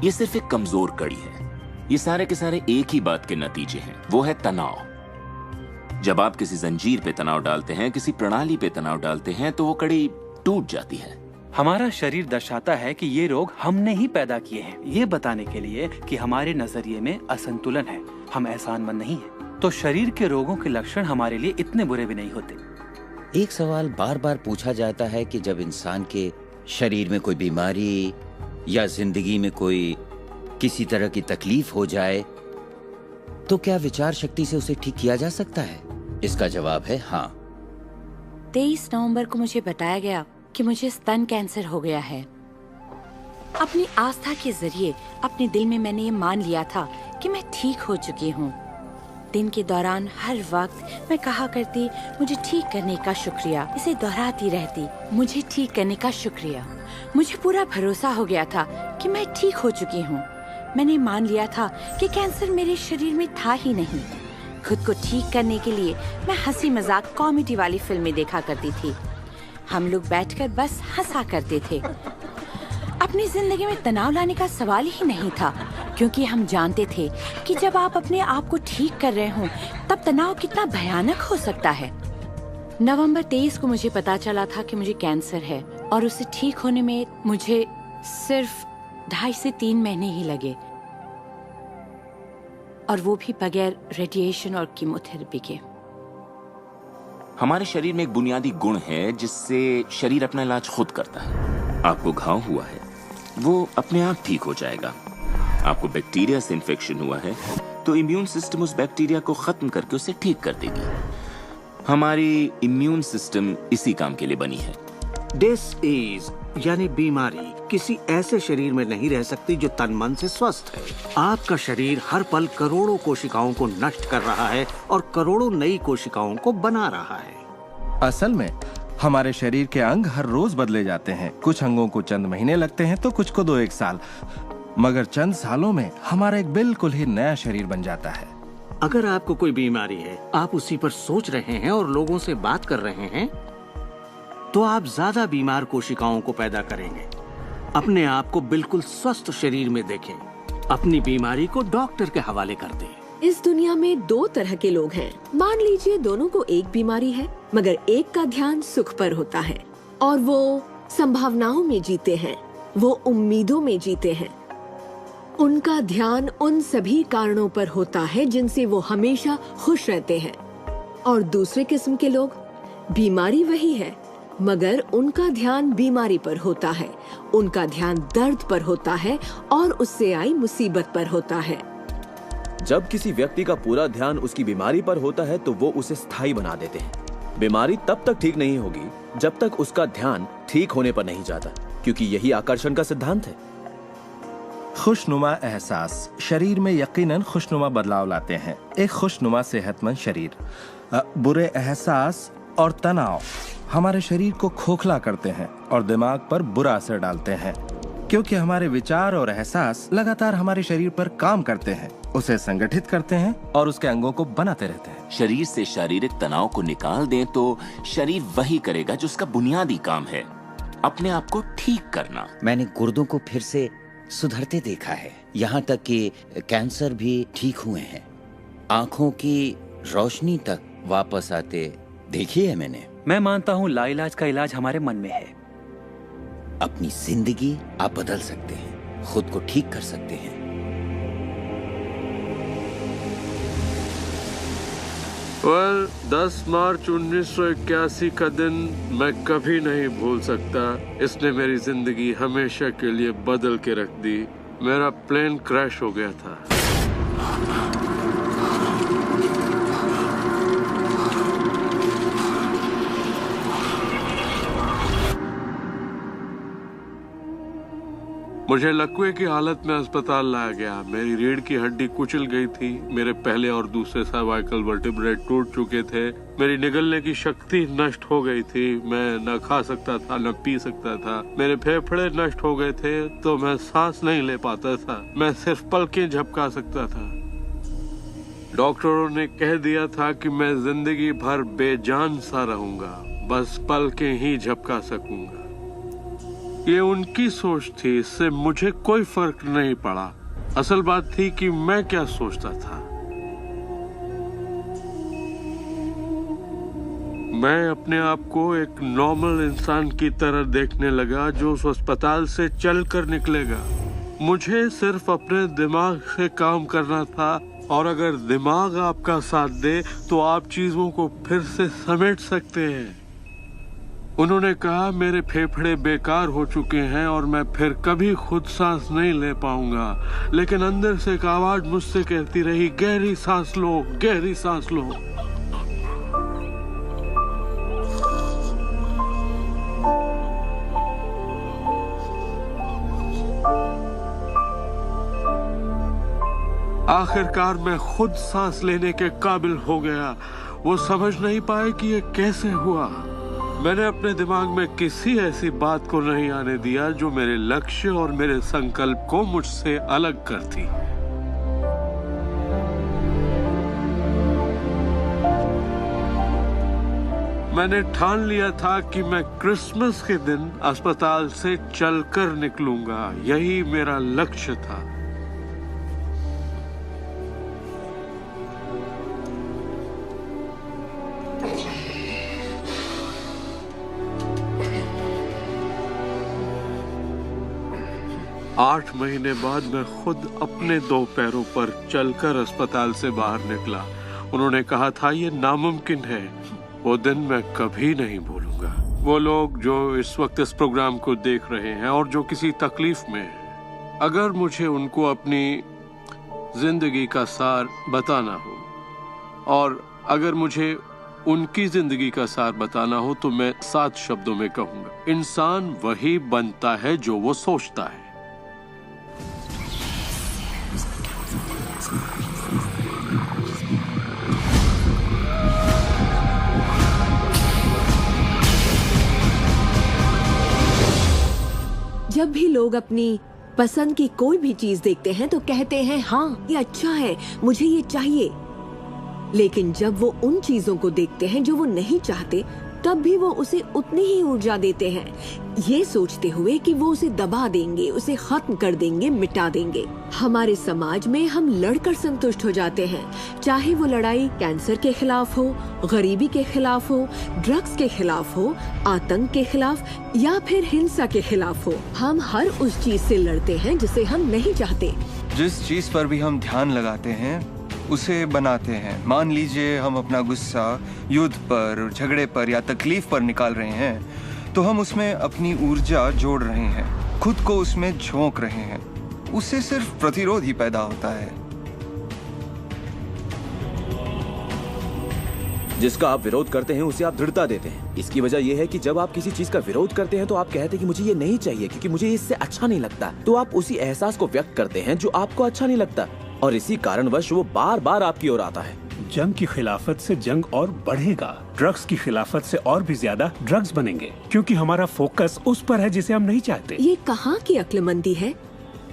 ये सिर्फ एक कमजोर कड़ी है। ये सारे के सारे एक ही बात के नतीजे हैं, वो है तनाव। जब आप किसी जंजीर पे तनाव डालते हैं, किसी प्रणाली पे तनाव डालते हैं, तो वो कड़ी टूट जाती है। हमारा शरीर दर्शाता है कि ये रोग हमने ही पैदा किए हैं, ये बताने के लिए कि हमारे नजरिए में असंतुलन है, हम एहसानमंद नहीं हैं। तो शरीर के रोगों के लक्षण हमारे लिए इतने बुरे भी नहीं होते। एक सवाल बार बार पूछा जाता है कि जब इंसान के शरीर में कोई बीमारी या जिंदगी में कोई किसी तरह की तकलीफ हो जाए, तो क्या विचार शक्ति से उसे ठीक किया जा सकता है? इसका जवाब है हाँ। 23 नवंबर को मुझे बताया गया कि मुझे स्तन कैंसर हो गया है। अपनी आस्था के जरिए अपने दिल में मैंने ये मान लिया था कि मैं ठीक हो चुकी हूँ। दिन के दौरान हर वक्त मैं कहा करती, मुझे ठीक करने का शुक्रिया। इसे दोहराती रहती, मुझे ठीक करने का शुक्रिया। मुझे पूरा भरोसा हो गया था कि मैं ठीक हो चुकी हूँ। मैंने मान लिया था कि कैंसर मेरे शरीर में था ही नहीं। खुद को ठीक करने के लिए मैं हंसी मजाक कॉमेडी वाली फिल्में देखा करती थी। हम लोग बैठकर बस हंसा करते थे। अपनी जिंदगी में तनाव लाने का सवाल ही नहीं था, क्योंकि हम जानते थे कि जब आप अपने आप को ठीक कर रहे हों, तब तनाव कितना भयानक हो सकता है। नवंबर 23 को मुझे पता चला था कि मुझे कैंसर है, और उसे ठीक होने में मुझे सिर्फ 2.5 से 3 महीने ही लगे, और वो भी बगैर रेडिएशन और कीमोथेरेपी के। हमारे शरीर में एक बुनियादी गुण है जिससे शरीर अपना इलाज खुद करता है। आपको घाव हुआ है, वो अपने आप ठीक हो जाएगा। आपको बैक्टीरिया से इन्फेक्शन हुआ है, तो इम्यून सिस्टम उस बैक्टीरिया को खत्म करके उसे ठीक कर देगी। हमारी इम्यून सिस्टम इसी काम के लिए बनी है। डिसीज यानी बीमारी किसी ऐसे शरीर में नहीं रह सकती जो तन मन से स्वस्थ है। आपका शरीर हर पल करोड़ों कोशिकाओं को नष्ट कर रहा है और करोड़ों नई कोशिकाओं को बना रहा है। असल में हमारे शरीर के अंग हर रोज बदले जाते हैं। कुछ अंगों को चंद महीने लगते हैं तो कुछ को 2-1 साल, मगर चंद सालों में हमारा एक बिल्कुल ही नया शरीर बन जाता है। अगर आपको कोई बीमारी है, आप उसी पर सोच रहे हैं और लोगों से बात कर रहे हैं, तो आप ज्यादा बीमार कोशिकाओं को पैदा करेंगे। अपने आप को बिल्कुल स्वस्थ शरीर में देखें। अपनी बीमारी को डॉक्टर के हवाले कर दें। इस दुनिया में दो तरह के लोग हैं। मान लीजिए दोनों को एक बीमारी है, मगर एक का ध्यान सुख पर होता है और वो संभावनाओं में जीते हैं, वो उम्मीदों में जीते हैं। उनका ध्यान उन सभी कारणों पर होता है जिनसे वो हमेशा खुश रहते हैं। और दूसरे किस्म के लोग, बीमारी वही है मगर उनका ध्यान बीमारी पर होता है, उनका ध्यान दर्द पर होता है और उससे आई मुसीबत पर होता है। जब किसी व्यक्ति का पूरा ध्यान उसकी बीमारी पर होता है तो वो उसे स्थायी बना देते हैं। बीमारी तब तक ठीक नहीं होगी जब तक उसका ध्यान ठीक होने पर नहीं जाता, क्योंकि यही आकर्षण का सिद्धांत है। खुशनुमा एहसास शरीर में यकीनन खुशनुमा बदलाव लाते हैं। एक खुशनुमा सेहतमंद शरीर। बुरे एहसास और तनाव हमारे शरीर को खोखला करते हैं और दिमाग पर बुरा असर डालते हैं, क्योंकि हमारे विचार और एहसास लगातार हमारे शरीर पर काम करते हैं, उसे संगठित करते हैं और उसके अंगों को बनाते रहते हैं। शरीर से शारीरिक तनाव को निकाल दें तो शरीर वही करेगा जो उसका बुनियादी काम है, अपने आप को ठीक करना। मैंने गुर्दों को फिर से सुधरते देखा है, यहाँ तक कि कैंसर भी ठीक हुए हैं। आंखों की रोशनी तक वापस आते देखी है मैंने। मैं मानता हूँ लाइलाज का इलाज हमारे मन में है। अपनी जिंदगी आप बदल सकते हैं, खुद को ठीक कर सकते हैं। well, 10 मार्च 1981 का दिन मैं कभी नहीं भूल सकता। इसने मेरी जिंदगी हमेशा के लिए बदल के रख दी। मेरा प्लेन क्रैश हो गया था। मुझे लकवे की हालत में अस्पताल लाया गया। मेरी रीढ़ की हड्डी कुचल गई थी। मेरे पहले और दूसरे सर्वाइकल वर्टिब्रे टूट चुके थे। मेरी निगलने की शक्ति नष्ट हो गई थी। मैं न खा सकता था न पी सकता था। मेरे फेफड़े नष्ट हो गए थे तो मैं सांस नहीं ले पाता था। मैं सिर्फ पलकें झपका सकता था। डॉक्टरों ने कह दिया था कि मैं जिंदगी भर बेजान सा रहूंगा, बस पलकें ही झपका सकूंगा। ये उनकी सोच थी, इससे मुझे कोई फर्क नहीं पड़ा। असल बात थी कि मैं क्या सोचता था। मैं अपने आप को एक नॉर्मल इंसान की तरह देखने लगा जो उस अस्पताल से चलकर निकलेगा। मुझे सिर्फ अपने दिमाग से काम करना था, और अगर दिमाग आपका साथ दे तो आप चीजों को फिर से समेट सकते हैं। उन्होंने कहा मेरे फेफड़े बेकार हो चुके हैं और मैं फिर कभी खुद सांस नहीं ले पाऊंगा, लेकिन अंदर से एक आवाज मुझसे कहती रही, गहरी सांस लो, गहरी सांस लो। आखिरकार मैं खुद सांस लेने के काबिल हो गया। वो समझ नहीं पाए कि ये कैसे हुआ। मैंने अपने दिमाग में किसी ऐसी बात को नहीं आने दिया जो मेरे लक्ष्य और मेरे संकल्प को मुझसे अलग करती। मैंने ठान लिया था कि मैं क्रिसमस के दिन अस्पताल से चलकर निकलूंगा। यही मेरा लक्ष्य था। आठ महीने बाद मैं खुद अपने 2 पैरों पर चलकर अस्पताल से बाहर निकला। उन्होंने कहा था ये नामुमकिन है। वो दिन मैं कभी नहीं भूलूंगा। वो लोग जो इस वक्त इस प्रोग्राम को देख रहे हैं और जो किसी तकलीफ में हैं, अगर मुझे उनको अपनी जिंदगी का सार बताना हो और अगर मुझे उनकी जिंदगी का सार बताना हो तो मैं 7 शब्दों में कहूंगा, इंसान वही बनता है जो वो सोचता है। जब भी लोग अपनी पसंद की कोई भी चीज देखते हैं तो कहते हैं हाँ ये अच्छा है, मुझे ये चाहिए। लेकिन जब वो उन चीजों को देखते हैं जो वो नहीं चाहते, तब भी वो उसे उतनी ही ऊर्जा देते हैं, ये सोचते हुए कि वो उसे दबा देंगे, उसे खत्म कर देंगे, मिटा देंगे। हमारे समाज में हम लड़कर संतुष्ट हो जाते हैं, चाहे वो लड़ाई कैंसर के खिलाफ हो, गरीबी के खिलाफ हो, ड्रग्स के खिलाफ हो, आतंक के खिलाफ या फिर हिंसा के खिलाफ हो। हम हर उस चीज से लड़ते हैं जिसे हम नहीं चाहते। जिस चीज पर भी हम ध्यान लगाते हैं उसे बनाते हैं। मान लीजिए हम अपना गुस्सा युद्ध पर, झगड़े पर या तकलीफ पर निकाल रहे हैं, तो हम उसमें अपनी ऊर्जा जोड़ रहे हैं, खुद को उसमें झोंक रहे हैं। उससे सिर्फ प्रतिरोध ही पैदा होता है। जिसका आप विरोध करते हैं उसे आप दृढ़ता देते हैं। इसकी वजह यह है कि जब आप किसी चीज का विरोध करते हैं तो आप कहते हैं कि मुझे ये नहीं चाहिए क्योंकि मुझे इससे अच्छा नहीं लगता, तो आप उसी एहसास को व्यक्त करते हैं जो आपको अच्छा नहीं लगता, और इसी कारणवश वो बार बार आपकी ओर आता है। जंग की खिलाफत से जंग और बढ़ेगा, ड्रग्स की खिलाफत से और भी ज्यादा ड्रग्स बनेंगे, क्योंकि हमारा फोकस उस पर है जिसे हम नहीं चाहते। ये कहाँ की अक्लमंदी है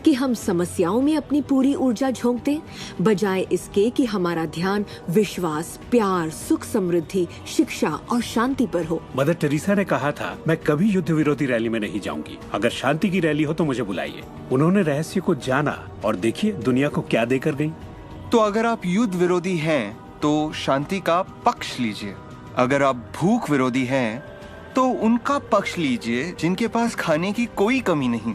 कि हम समस्याओं में अपनी पूरी ऊर्जा झोंक दें, बजाय इसके कि हमारा ध्यान विश्वास, प्यार, सुख, समृद्धि, शिक्षा और शांति पर हो। मदर टेरेसा ने कहा था, मैं कभी युद्ध विरोधी रैली में नहीं जाऊंगी, अगर शांति की रैली हो तो मुझे बुलाइए। उन्होंने रहस्य को जाना और देखिए दुनिया को क्या देकर गई। तो अगर आप युद्ध विरोधी हैं तो शांति का पक्ष लीजिए, अगर आप भूख विरोधी हैं तो उनका पक्ष लीजिए जिनके पास खाने की कोई कमी नहीं।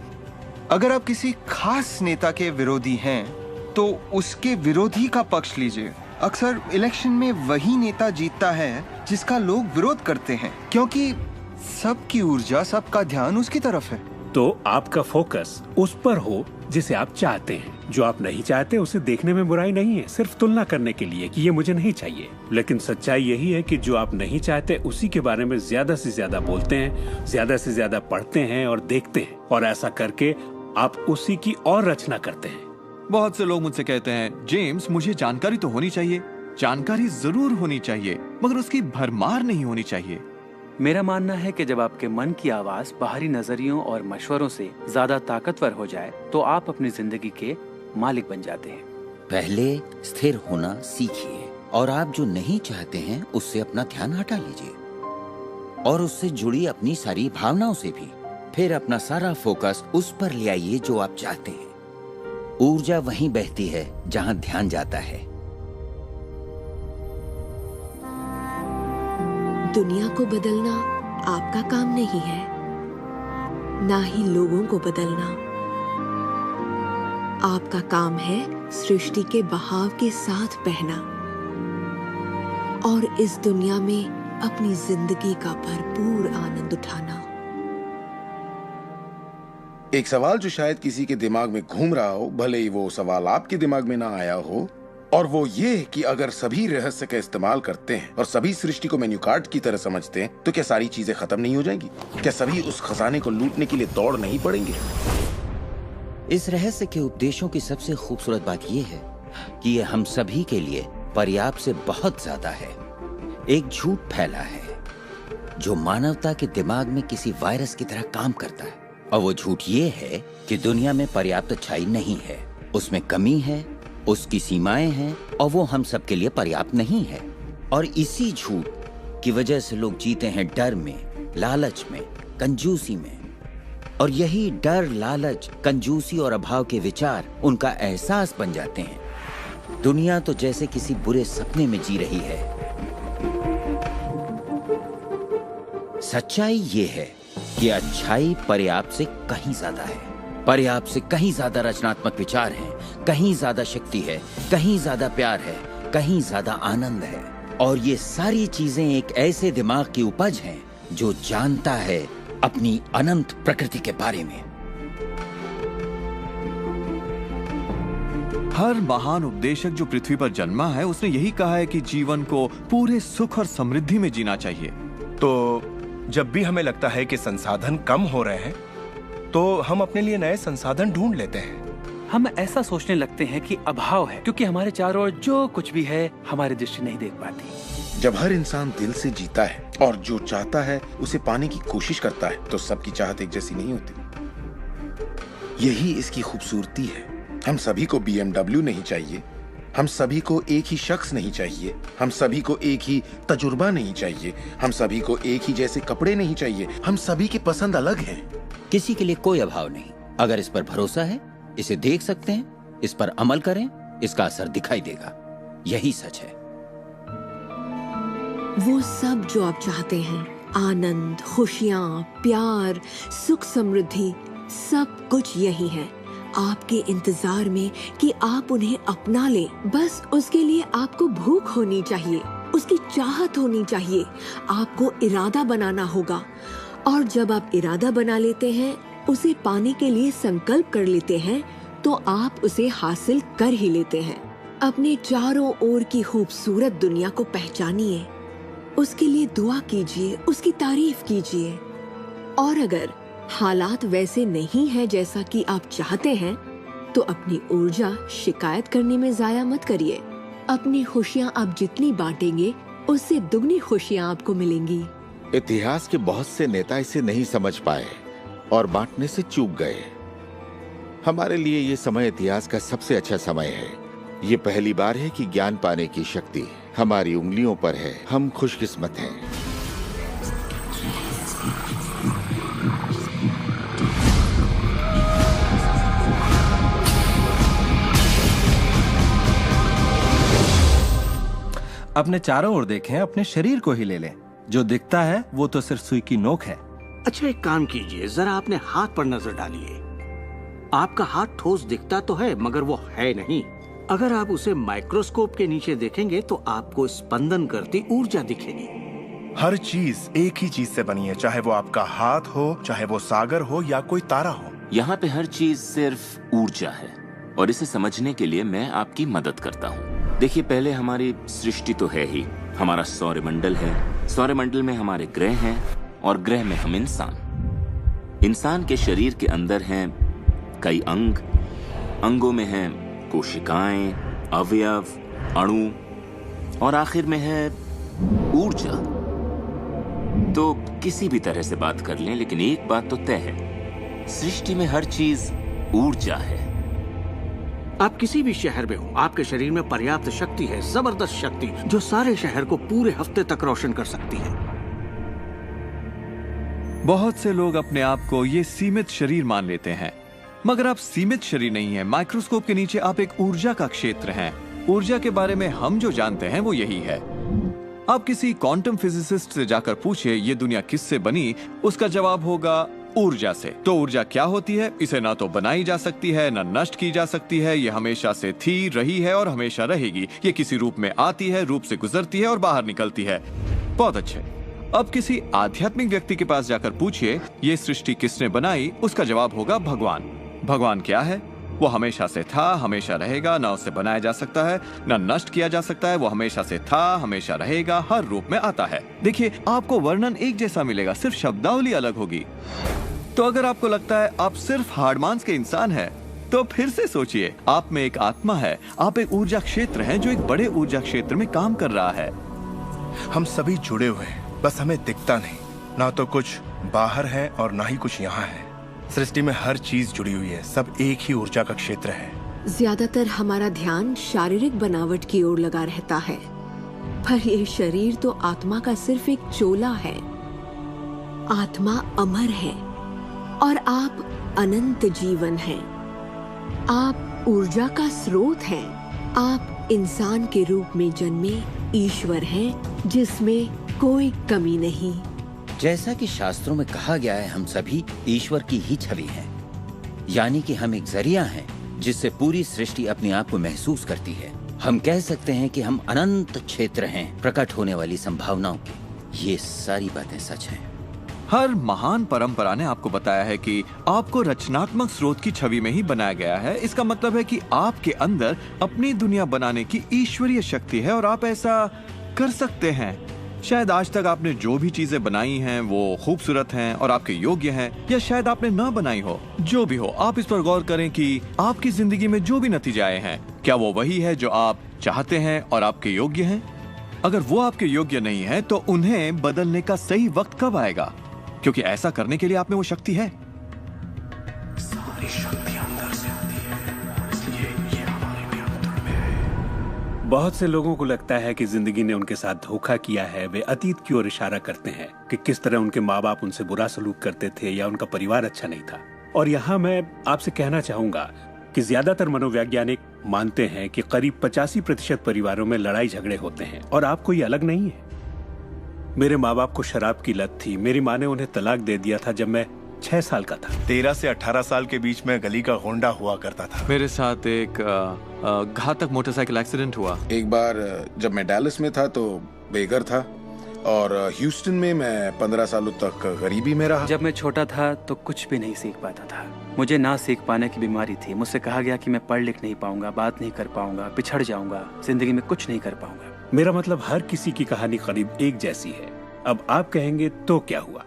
अगर आप किसी खास नेता के विरोधी हैं तो उसके विरोधी का पक्ष लीजिए। अक्सर इलेक्शन में वही नेता जीतता है जिसका लोग विरोध करते हैं, क्योंकि सबकी ऊर्जा, सबका ध्यान उसकी तरफ है। तो आपका फोकस उस पर हो जिसे आप चाहते हैं। जो आप नहीं चाहते उसे देखने में बुराई नहीं है, सिर्फ तुलना करने के लिए कि ये मुझे नहीं चाहिए। लेकिन सच्चाई यही है कि जो आप नहीं चाहते उसी के बारे में ज्यादा से ज्यादा बोलते हैं, ज्यादा से ज्यादा पढ़ते हैं और देखते हैं, और ऐसा करके आप उसी की और रचना करते हैं। बहुत से लोग मुझसे कहते हैं, जेम्स मुझे जानकारी तो होनी चाहिए, जानकारी जरूर होनी चाहिए, मगर उसकी भरमार नहीं होनी चाहिए। मेरा मानना है कि जब आपके मन की आवाज बाहरी नजरियों और मशवरों से ज्यादा ताकतवर हो जाए तो आप अपनी जिंदगी के मालिक बन जाते हैं। पहले स्थिर होना सीखिए, और आप जो नहीं चाहते हैं उससे अपना ध्यान हटा लीजिए, और उससे जुड़ी अपनी सारी भावनाओं से भी। फिर अपना सारा फोकस उस पर ले आइए जो आप चाहते हैं। ऊर्जा वहीं बहती है जहां ध्यान जाता है। दुनिया को बदलना आपका काम नहीं है, ना ही लोगों को बदलना। आपका काम है सृष्टि के बहाव के साथ बहना और इस दुनिया में अपनी जिंदगी का भरपूर आनंद उठाना। एक सवाल जो शायद किसी के दिमाग में घूम रहा हो, भले ही वो सवाल आपके दिमाग में ना आया हो, और वो ये कि अगर सभी रहस्य का इस्तेमाल करते हैं और सभी सृष्टि को मेन्यू कार्ड की तरह समझते हैं तो क्या सारी चीजें खत्म नहीं हो जाएंगी? क्या सभी उस खजाने को लूटने के लिए दौड़ नहीं पड़ेंगे? इस रहस्य के उपदेशों की सबसे खूबसूरत बात यह है कि ये हम सभी के लिए पर्याप्त से बहुत ज्यादा है। एक झूठ फैला है जो मानवता के दिमाग में किसी वायरस की तरह काम करता है, और वो झूठ ये है कि दुनिया में पर्याप्त अच्छाई नहीं है, उसमें कमी है, उसकी सीमाएं हैं, और वो हम सब के लिए पर्याप्त नहीं है। और इसी झूठ की वजह से लोग जीते हैं डर में, लालच में, कंजूसी में, और यही डर, लालच, कंजूसी और अभाव के विचार उनका एहसास बन जाते हैं। दुनिया तो जैसे किसी बुरे सपने में जी रही है। सच्चाई ये है कि अच्छाई पर्याप्त से कहीं ज्यादा है। पर्याप्त से कहीं ज्यादा रचनात्मक विचार हैं, कहीं ज्यादा शक्ति है, कहीं ज्यादा प्यार है, कहीं ज्यादा आनंद है। और ये सारी चीजें एक ऐसे दिमाग की उपज हैं जो जानता है अपनी अनंत प्रकृति के बारे में। हर महान उपदेशक जो पृथ्वी पर जन्मा है उसने यही कहा है कि जीवन को पूरे सुख और समृद्धि में जीना चाहिए। तो जब भी हमें लगता है कि संसाधन कम हो रहे हैं तो हम अपने लिए नए संसाधन ढूंढ लेते हैं। हम ऐसा सोचने लगते हैं कि अभाव है क्योंकि हमारे चारों ओर जो कुछ भी है हमारी दृष्टि नहीं देख पाती। जब हर इंसान दिल से जीता है और जो चाहता है उसे पाने की कोशिश करता है तो सबकी चाहत एक जैसी नहीं होती। यही इसकी खूबसूरती है। हम सभी को BMW नहीं चाहिए, हम सभी को एक ही शख्स नहीं चाहिए, हम सभी को एक ही तजुर्बा नहीं चाहिए, हम सभी को एक ही जैसे कपड़े नहीं चाहिए, हम सभी की पसंद अलग है। किसी के लिए कोई अभाव नहीं। अगर इस पर भरोसा है, इसे देख सकते हैं, इस पर अमल करें, इसका असर दिखाई देगा। यही सच है। वो सब जो आप चाहते हैं, आनंद, खुशियाँ, प्यार, सुख, समृद्धि, सब कुछ यही है, आपके इंतजार में कि आप उन्हें अपना लें। बस उसके लिए आपको भूख होनी चाहिए, उसकी चाहत होनी चाहिए, आपको इरादा बनाना होगा। और जब आप इरादा बना लेते हैं, उसे पाने के लिए संकल्प कर लेते हैं, तो आप उसे हासिल कर ही लेते हैं। अपने चारों ओर की खूबसूरत दुनिया को पहचानिए, उसके लिए दुआ कीजिए, उसकी तारीफ कीजिए। और अगर हालात वैसे नहीं है जैसा कि आप चाहते हैं, तो अपनी ऊर्जा शिकायत करने में जाया मत करिए। अपनी खुशियाँ आप जितनी बांटेंगे, उससे दुगनी खुशियाँ आपको मिलेंगी। इतिहास के बहुत से नेता इसे नहीं समझ पाए और बांटने से चूक गए। हमारे लिए ये समय इतिहास का सबसे अच्छा समय है। ये पहली बार है कि ज्ञान पाने की शक्ति हमारी उंगलियों पर है। हम खुशकिस्मत हैं। अपने चारों ओर देखें, अपने शरीर को ही ले लें। जो दिखता है वो तो सिर्फ सुई की नोक है। अच्छा, एक काम कीजिए, जरा अपने हाथ पर नजर डालिए। आपका हाथ ठोस दिखता तो है, मगर वो है नहीं। अगर आप उसे माइक्रोस्कोप के नीचे देखेंगे तो आपको स्पंदन करती ऊर्जा दिखेगी। हर चीज एक ही चीज से बनी है, चाहे वो आपका हाथ हो, चाहे वो सागर हो या कोई तारा हो। यहाँ पे हर चीज सिर्फ ऊर्जा है, और इसे समझने के लिए मैं आपकी मदद करता हूँ। देखिए, पहले हमारी सृष्टि तो है ही, हमारा सौरमंडल है, सौरमंडल में हमारे ग्रह हैं, और ग्रह में हम इंसान के शरीर के अंदर हैं कई अंग, अंगों में हैं कोशिकाएं, अवयव, अणु, और आखिर में है ऊर्जा। तो किसी भी तरह से बात कर लें, लेकिन एक बात तो तय है, सृष्टि में हर चीज ऊर्जा है। आप किसी भी शहर में हो, आपके शरीर में पर्याप्त शक्ति है, जबरदस्त शक्ति, जो सारे शहर को पूरे हफ्ते तक रोशन कर सकती है। बहुत से लोग अपने आप को ये सीमित शरीर मान लेते हैं, मगर आप सीमित शरीर नहीं हैं। माइक्रोस्कोप के नीचे आप एक ऊर्जा का क्षेत्र हैं। ऊर्जा के बारे में हम जो जानते हैं वो यही है। आप किसी क्वांटम फिजिसिस्ट से जाकर पूछिए ये दुनिया किससे बनी, उसका जवाब होगा ऊर्जा से। तो ऊर्जा क्या होती है? इसे ना तो बनाई जा सकती है, ना नष्ट की जा सकती है। ये हमेशा से थी, रही है और हमेशा रहेगी। ये किसी रूप में आती है, रूप से गुजरती है और बाहर निकलती है। बहुत अच्छे। अब किसी आध्यात्मिक व्यक्ति के पास जाकर पूछिए ये सृष्टि किसने बनाई, उसका जवाब होगा भगवान। भगवान क्या है? वो हमेशा से था, हमेशा रहेगा, ना उसे बनाया जा सकता है, ना नष्ट किया जा सकता है। वो हमेशा से था, हमेशा रहेगा, हर रूप में आता है। देखिए, आपको वर्णन एक जैसा मिलेगा, सिर्फ शब्दावली अलग होगी। तो अगर आपको लगता है आप सिर्फ हाड़ मांस के इंसान हैं, तो फिर से सोचिए, आप में एक आत्मा है, आप एक ऊर्जा क्षेत्र हैं जो एक बड़े ऊर्जा क्षेत्र में काम कर रहा है। हम सभी जुड़े हुए हैं, बस हमें दिखता नहीं। ना तो कुछ बाहर है और ना ही कुछ यहाँ है। सृष्टि में हर चीज जुड़ी हुई है, सब एक ही ऊर्जा का क्षेत्र है। ज्यादातर हमारा ध्यान शारीरिक बनावट की ओर लगा रहता है, पर ये शरीर तो आत्मा का सिर्फ एक चोला है। आत्मा अमर है और आप अनंत जीवन हैं। आप ऊर्जा का स्रोत हैं। आप इंसान के रूप में जन्मे ईश्वर हैं, जिसमें कोई कमी नहीं। जैसा कि शास्त्रों में कहा गया है, हम सभी ईश्वर की ही छवि हैं। यानी कि हम एक जरिया हैं जिससे पूरी सृष्टि अपने आप को महसूस करती है। हम कह सकते हैं कि हम अनंत क्षेत्र हैं प्रकट होने वाली संभावनाओं के। ये सारी बातें सच हैं। हर महान परंपरा ने आपको बताया है कि आपको रचनात्मक स्रोत की छवि में ही बनाया गया है। इसका मतलब है कि आपके अंदर अपनी दुनिया बनाने की ईश्वरीय शक्ति है और आप ऐसा कर सकते हैं। शायद आज तक आपने जो भी चीजें बनाई हैं वो खूबसूरत हैं और आपके योग्य हैं, या शायद आपने ना बनाई हो। जो भी हो, आप इस पर गौर करें कि आपकी जिंदगी में जो भी नतीजे आए हैं, क्या वो वही है जो आप चाहते हैं और आपके योग्य हैं? अगर वो आपके योग्य नहीं है तो उन्हें बदलने का सही वक्त कब आएगा? क्योंकि ऐसा करने के लिए आप में वो शक्ति है। सारी शक्ति अंदर से आती है, इसलिए ये हमारे भी अंदर में है। बहुत से लोगों को लगता है कि जिंदगी ने उनके साथ धोखा किया है। वे अतीत की ओर इशारा करते हैं कि किस तरह उनके माँ बाप उनसे बुरा सलूक करते थे या उनका परिवार अच्छा नहीं था। और यहाँ मैं आपसे कहना चाहूंगा कि ज्यादातर मनोवैज्ञानिक मानते हैं कि करीब 85% परिवारों में लड़ाई झगड़े होते हैं और आप कोई अलग नहीं है। मेरे माँ बाप को शराब की लत थी। मेरी माँ ने उन्हें तलाक दे दिया था जब मैं 6 साल का था। 13 से 18 साल के बीच में गली का गुंडा हुआ करता था। मेरे साथ एक घातक मोटरसाइकिल एक्सीडेंट हुआ। एक बार जब मैं डैलस में था तो बेघर था और ह्यूस्टन में मैं 15 सालों तक गरीबी में रहा। जब मैं छोटा था तो कुछ भी नहीं सीख पाता था। मुझे ना सीख पाने की बीमारी थी। मुझसे कहा गया कि मैं पढ़ लिख नहीं पाऊंगा, बात नहीं कर पाऊंगा, पिछड़ जाऊंगा, जिंदगी में कुछ नहीं कर पाऊंगा। मेरा मतलब हर किसी की कहानी करीब एक जैसी है। अब आप कहेंगे तो क्या हुआ,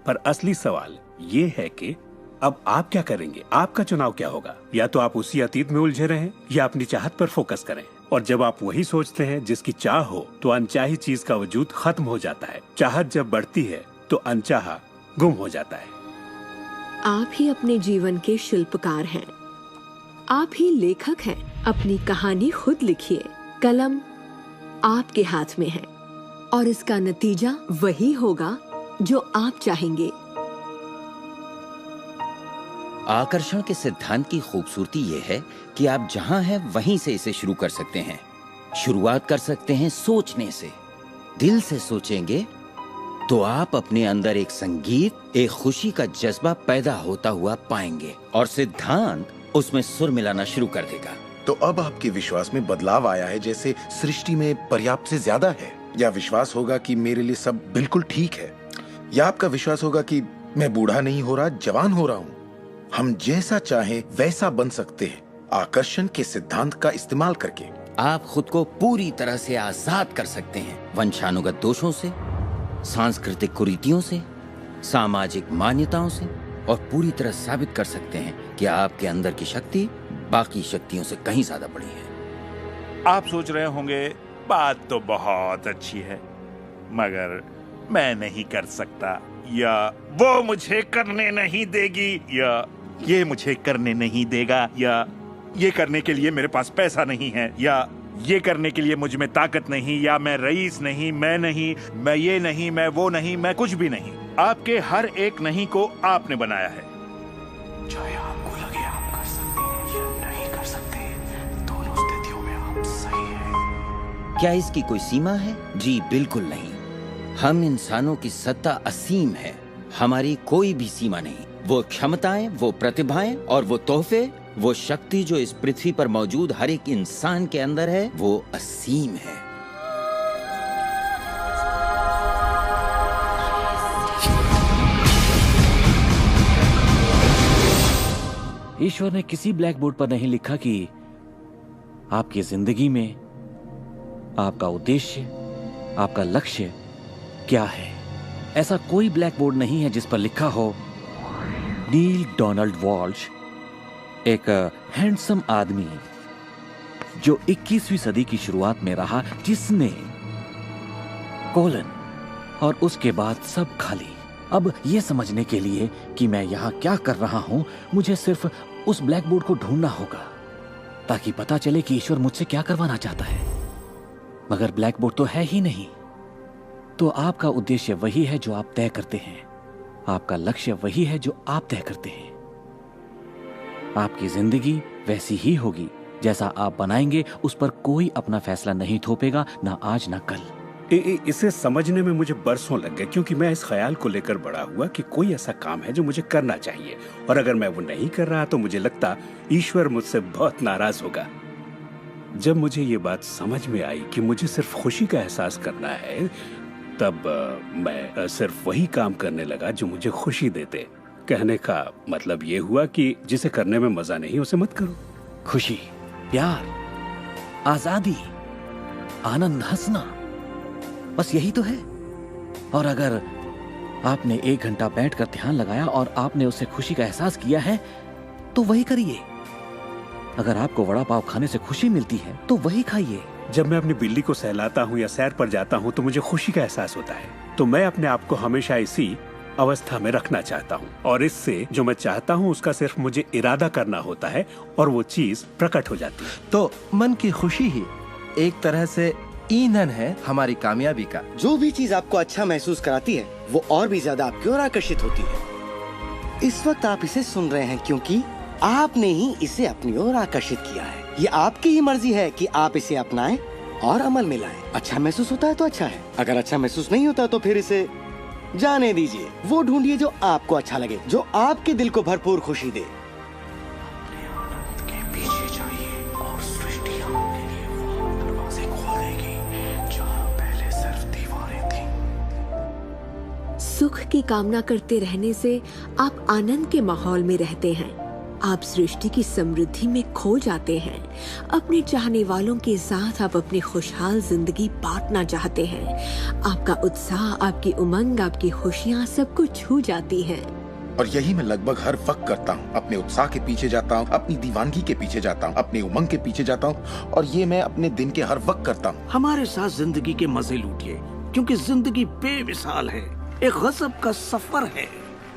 पर असली सवाल ये है कि अब आप क्या करेंगे? आपका चुनाव क्या होगा? या तो आप उसी अतीत में उलझे रहें या अपनी चाहत पर फोकस करें। और जब आप वही सोचते हैं जिसकी चाह हो तो अनचाही चीज का वजूद खत्म हो जाता है। चाहत जब बढ़ती है तो अनचाहा गुम हो जाता है। आप ही अपने जीवन के शिल्पकार हैं, आप ही लेखक हैं। अपनी कहानी खुद लिखिए। कलम आपके हाथ में है और इसका नतीजा वही होगा जो आप चाहेंगे। आकर्षण के सिद्धांत की खूबसूरती यह है कि आप जहां हैं वहीं से इसे शुरू कर सकते हैं। शुरुआत कर सकते हैं सोचने से। दिल से सोचेंगे तो आप अपने अंदर एक संगीत, एक खुशी का जज्बा पैदा होता हुआ पाएंगे और सिद्धांत उसमें सुर मिलाना शुरू कर देगा। तो अब आपके विश्वास में बदलाव आया है, जैसे सृष्टि में पर्याप्त से ज्यादा है, या विश्वास होगा कि मेरे लिए सब बिल्कुल ठीक है, या आपका विश्वास होगा कि मैं बूढ़ा नहीं हो रहा, जवान हो रहा हूँ। हम जैसा चाहें वैसा बन सकते हैं आकर्षण के सिद्धांत का इस्तेमाल करके। आप खुद को पूरी तरह से आजाद कर सकते हैं वंशानुगत दोषों से, सांस्कृतिक कुरीतियों से, सामाजिक मान्यताओं से, और पूरी तरह साबित कर सकते हैं कि आपके अंदर की शक्ति बाकी शक्तियों से कहीं ज्यादा बड़ी है। आप सोच रहे होंगे बात तो बहुत अच्छी है, मगर मैं नहीं कर सकता, या वो मुझे करने नहीं देगी, या ये मुझे करने नहीं देगा, या ये करने के लिए मेरे पास पैसा नहीं है, या ये करने के लिए मुझ में ताकत नहीं, या मैं रईस नहीं, मैं नहीं, मैं ये नहीं, मैं वो नहीं, मैं कुछ भी नहीं। आपके हर एक नहीं को आपने बनाया है। चाहे आपको लगे आप कर सकते हैं या नहीं कर सकते, दोनों स्थितियों में आप सही हैं। क्या इसकी कोई सीमा है? जी बिल्कुल नहीं। हम इंसानों की सत्ता असीम है, हमारी कोई भी सीमा नहीं। वो क्षमताएं, वो प्रतिभाएं और वो तोहफे, वो शक्ति जो इस पृथ्वी पर मौजूद हर एक इंसान के अंदर है, वो असीम है। ईश्वर ने किसी ब्लैक बोर्ड पर नहीं लिखा कि आपकी जिंदगी में आपका उद्देश्य, आपका लक्ष्य क्या है। ऐसा कोई ब्लैक बोर्ड नहीं है जिस पर लिखा हो नील डोनाल्ड वॉल्श, एक हैंडसम आदमी जो 21वीं सदी की शुरुआत में रहा, जिसने कोलन और उसके बाद सब खाली। अब यह समझने के लिए कि मैं यहां क्या कर रहा हूं, मुझे सिर्फ उस ब्लैक बोर्ड को ढूंढना होगा ताकि पता चले कि ईश्वर मुझसे क्या करवाना चाहता है। मगर ब्लैक बोर्ड तो है ही नहीं। तो आपका उद्देश्य वही है जो आप तय करते हैं, आपका लक्ष्य वही है जो आप तय करते हैं। आपकी जिंदगी वैसी ही होगी जैसा आप बनाएंगे, उस पर कोई अपना फैसला नहीं थोपेगा, ना आज ना कल। इसे समझने में मुझे बरसों लग गए, क्योंकि मैं इस ख्याल को लेकर बड़ा हुआ कि कोई ऐसा काम है जो मुझे करना चाहिए, और अगर मैं वो नहीं कर रहा तो मुझे लगता ईश्वर मुझसे बहुत नाराज होगा। जब मुझे ये बात समझ में आई कि मुझे सिर्फ खुशी का एहसास करना है, तब मैं सिर्फ वही काम करने लगा जो मुझे खुशी देते। कहने का मतलब ये हुआ कि जिसे करने में मजा नहीं उसे मत करो। खुशी, प्यार, आजादी, आनंद, हंसना, बस यही तो है। और अगर आपने 1 घंटा बैठकर ध्यान लगाया और आपने उससे खुशी का एहसास किया है तो वही करिए। अगर आपको वड़ा पाव खाने से खुशी मिलती है तो वही खाइए। जब मैं अपनी बिल्ली को सहलाता हूँ या सैर पर जाता हूँ तो मुझे खुशी का एहसास होता है। तो मैं अपने आप को हमेशा इसी अवस्था में रखना चाहता हूँ, और इससे जो मैं चाहता हूँ उसका सिर्फ मुझे इरादा करना होता है और वो चीज प्रकट हो जाती है। तो मन की खुशी ही एक तरह से ईंधन है हमारी कामयाबी का। जो भी चीज आपको अच्छा महसूस कराती है वो और भी ज्यादा आपकी ओर आकर्षित होती है। इस वक्त आप इसे सुन रहे हैं क्योंकि आपने ही इसे अपनी ओर आकर्षित किया है। ये आपकी ही मर्जी है कि आप इसे अपनाएं और अमल में लाएं। अच्छा महसूस होता है तो अच्छा है, अगर अच्छा महसूस नहीं होता तो फिर इसे जाने दीजिए। वो ढूंढिए जो आपको अच्छा लगे, जो आपके दिल को भरपूर खुशी दे। सुख की कामना करते रहने से आप आनंद के माहौल में रहते हैं। आप सृष्टि की समृद्धि में खो जाते हैं। अपने चाहने वालों के साथ आप अपनी खुशहाल जिंदगी बांटना चाहते हैं। आपका उत्साह, आपकी उमंग, आपकी खुशियाँ सब कुछ छू जाती हैं। और यही मैं लगभग हर वक्त करता हूँ। अपने उत्साह के पीछे जाता हूँ, अपनी दीवानगी के पीछे जाता हूँ, अपनी उमंग के पीछे जाता हूँ, और ये मैं अपने दिन के हर वक्त करता हूँ। हमारे साथ जिंदगी के मजे लूटिए, क्योंकि जिंदगी बेमिसाल है, एक गजब का सफर है।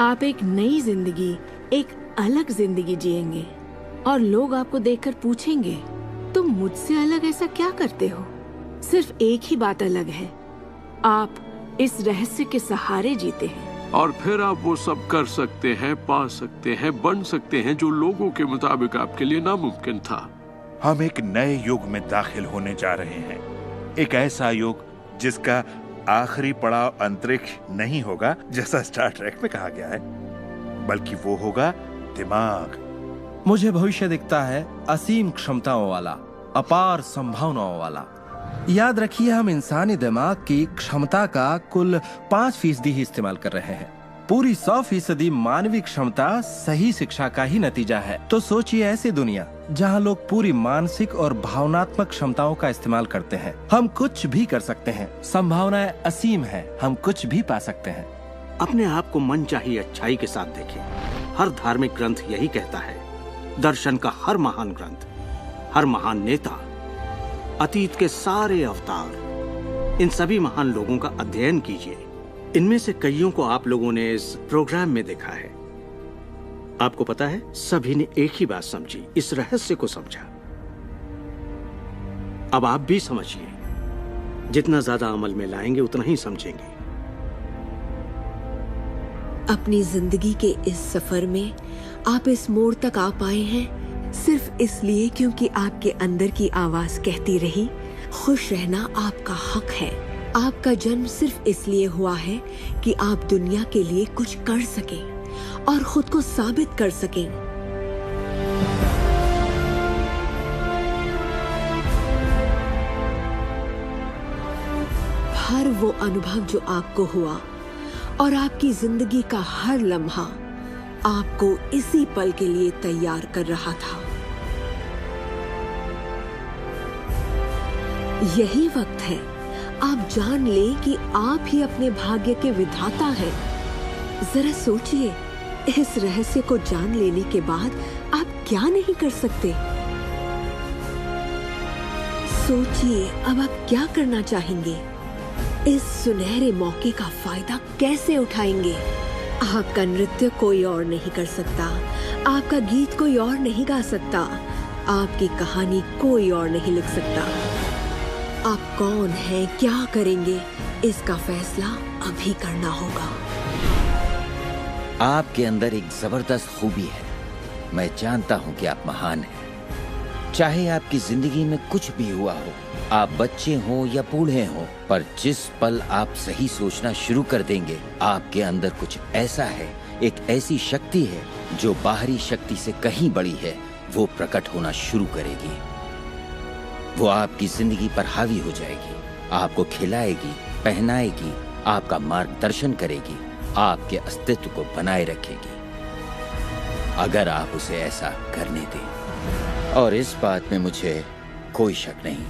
आप एक नई जिंदगी, एक अलग जिंदगी जिएंगे और लोग आपको देखकर पूछेंगे, तुम मुझसे अलग ऐसा क्या करते हो? सिर्फ एक ही बात अलग है, आप इस रहस्य के सहारे जीते हैं। और फिर आप वो सब कर सकते हैं, पा सकते हैं, बन सकते हैं जो लोगों के मुताबिक आपके लिए नामुमकिन था। हम एक नए युग में दाखिल होने जा रहे हैं, एक ऐसा युग जिसका आखिरी पड़ाव अंतरिक्ष नहीं होगा जैसा स्टार ट्रेक में कहा गया है, बल्कि वो होगा दिमाग। मुझे भविष्य दिखता है असीम क्षमताओं वाला, अपार संभावनाओं वाला। याद रखिए, हम इंसानी दिमाग की क्षमता का कुल 5% ही इस्तेमाल कर रहे हैं। पूरी 100% मानवीय क्षमता सही शिक्षा का ही नतीजा है। तो सोचिए ऐसी दुनिया जहां लोग पूरी मानसिक और भावनात्मक क्षमताओं का इस्तेमाल करते हैं। हम कुछ भी कर सकते हैं, संभावनाएं असीम है, हम कुछ भी पा सकते हैं। अपने आप को मनचाही अच्छाई के साथ देखें। हर धार्मिक ग्रंथ यही कहता है। दर्शन का हर महान ग्रंथ, हर महान नेता, अतीत के सारे अवतार, इन सभी महान लोगों का अध्ययन कीजिए। इनमें से कईयों को आप लोगों ने इस प्रोग्राम में देखा है। आपको पता है, सभी ने एक ही बात समझी, इस रहस्य को समझा। अब आप भी समझिए। जितना ज्यादा अमल में लाएंगे उतना ही समझेंगे। अपनी जिंदगी के इस सफर में आप इस मोड़ तक आ पाए हैं सिर्फ इसलिए क्योंकि आपके अंदर की आवाज कहती रही, खुश रहना आपका हक है। आपका जन्म सिर्फ इसलिए हुआ है कि आप दुनिया के लिए कुछ कर सकें और खुद को साबित कर सकें। हर वो अनुभव जो आपको हुआ और आपकी जिंदगी का हर लम्हा आपको इसी पल के लिए तैयार कर रहा था। यही वक्त है आप जान लें कि आप ही अपने भाग्य के विधाता हैं। जरा सोचिए, इस रहस्य को जान लेने के बाद आप क्या नहीं कर सकते? सोचिए, अब आप क्या करना चाहेंगे? इस सुनहरे मौके का फायदा कैसे उठाएंगे? आपका नृत्य कोई और नहीं कर सकता, आपका गीत कोई और नहीं गा सकता, आपकी कहानी कोई और नहीं लिख सकता। आप कौन हैं, क्या करेंगे, इसका फैसला अभी करना होगा। आपके अंदर एक जबरदस्त खूबी है। मैं जानता हूं कि आप महान हैं। चाहे आपकी जिंदगी में कुछ भी हुआ हो, आप बच्चे हों या बूढ़े हों, पर जिस पल आप सही सोचना शुरू कर देंगे, आपके अंदर कुछ ऐसा है, एक ऐसी शक्ति है जो बाहरी शक्ति से कहीं बड़ी है, वो प्रकट होना शुरू करेगी। वो आपकी जिंदगी पर हावी हो जाएगी, आपको खिलाएगी, पहनाएगी, आपका मार्गदर्शन करेगी, आपके अस्तित्व को बनाए रखेगी, अगर आप उसे ऐसा करने दें। और इस बात में मुझे कोई शक नहीं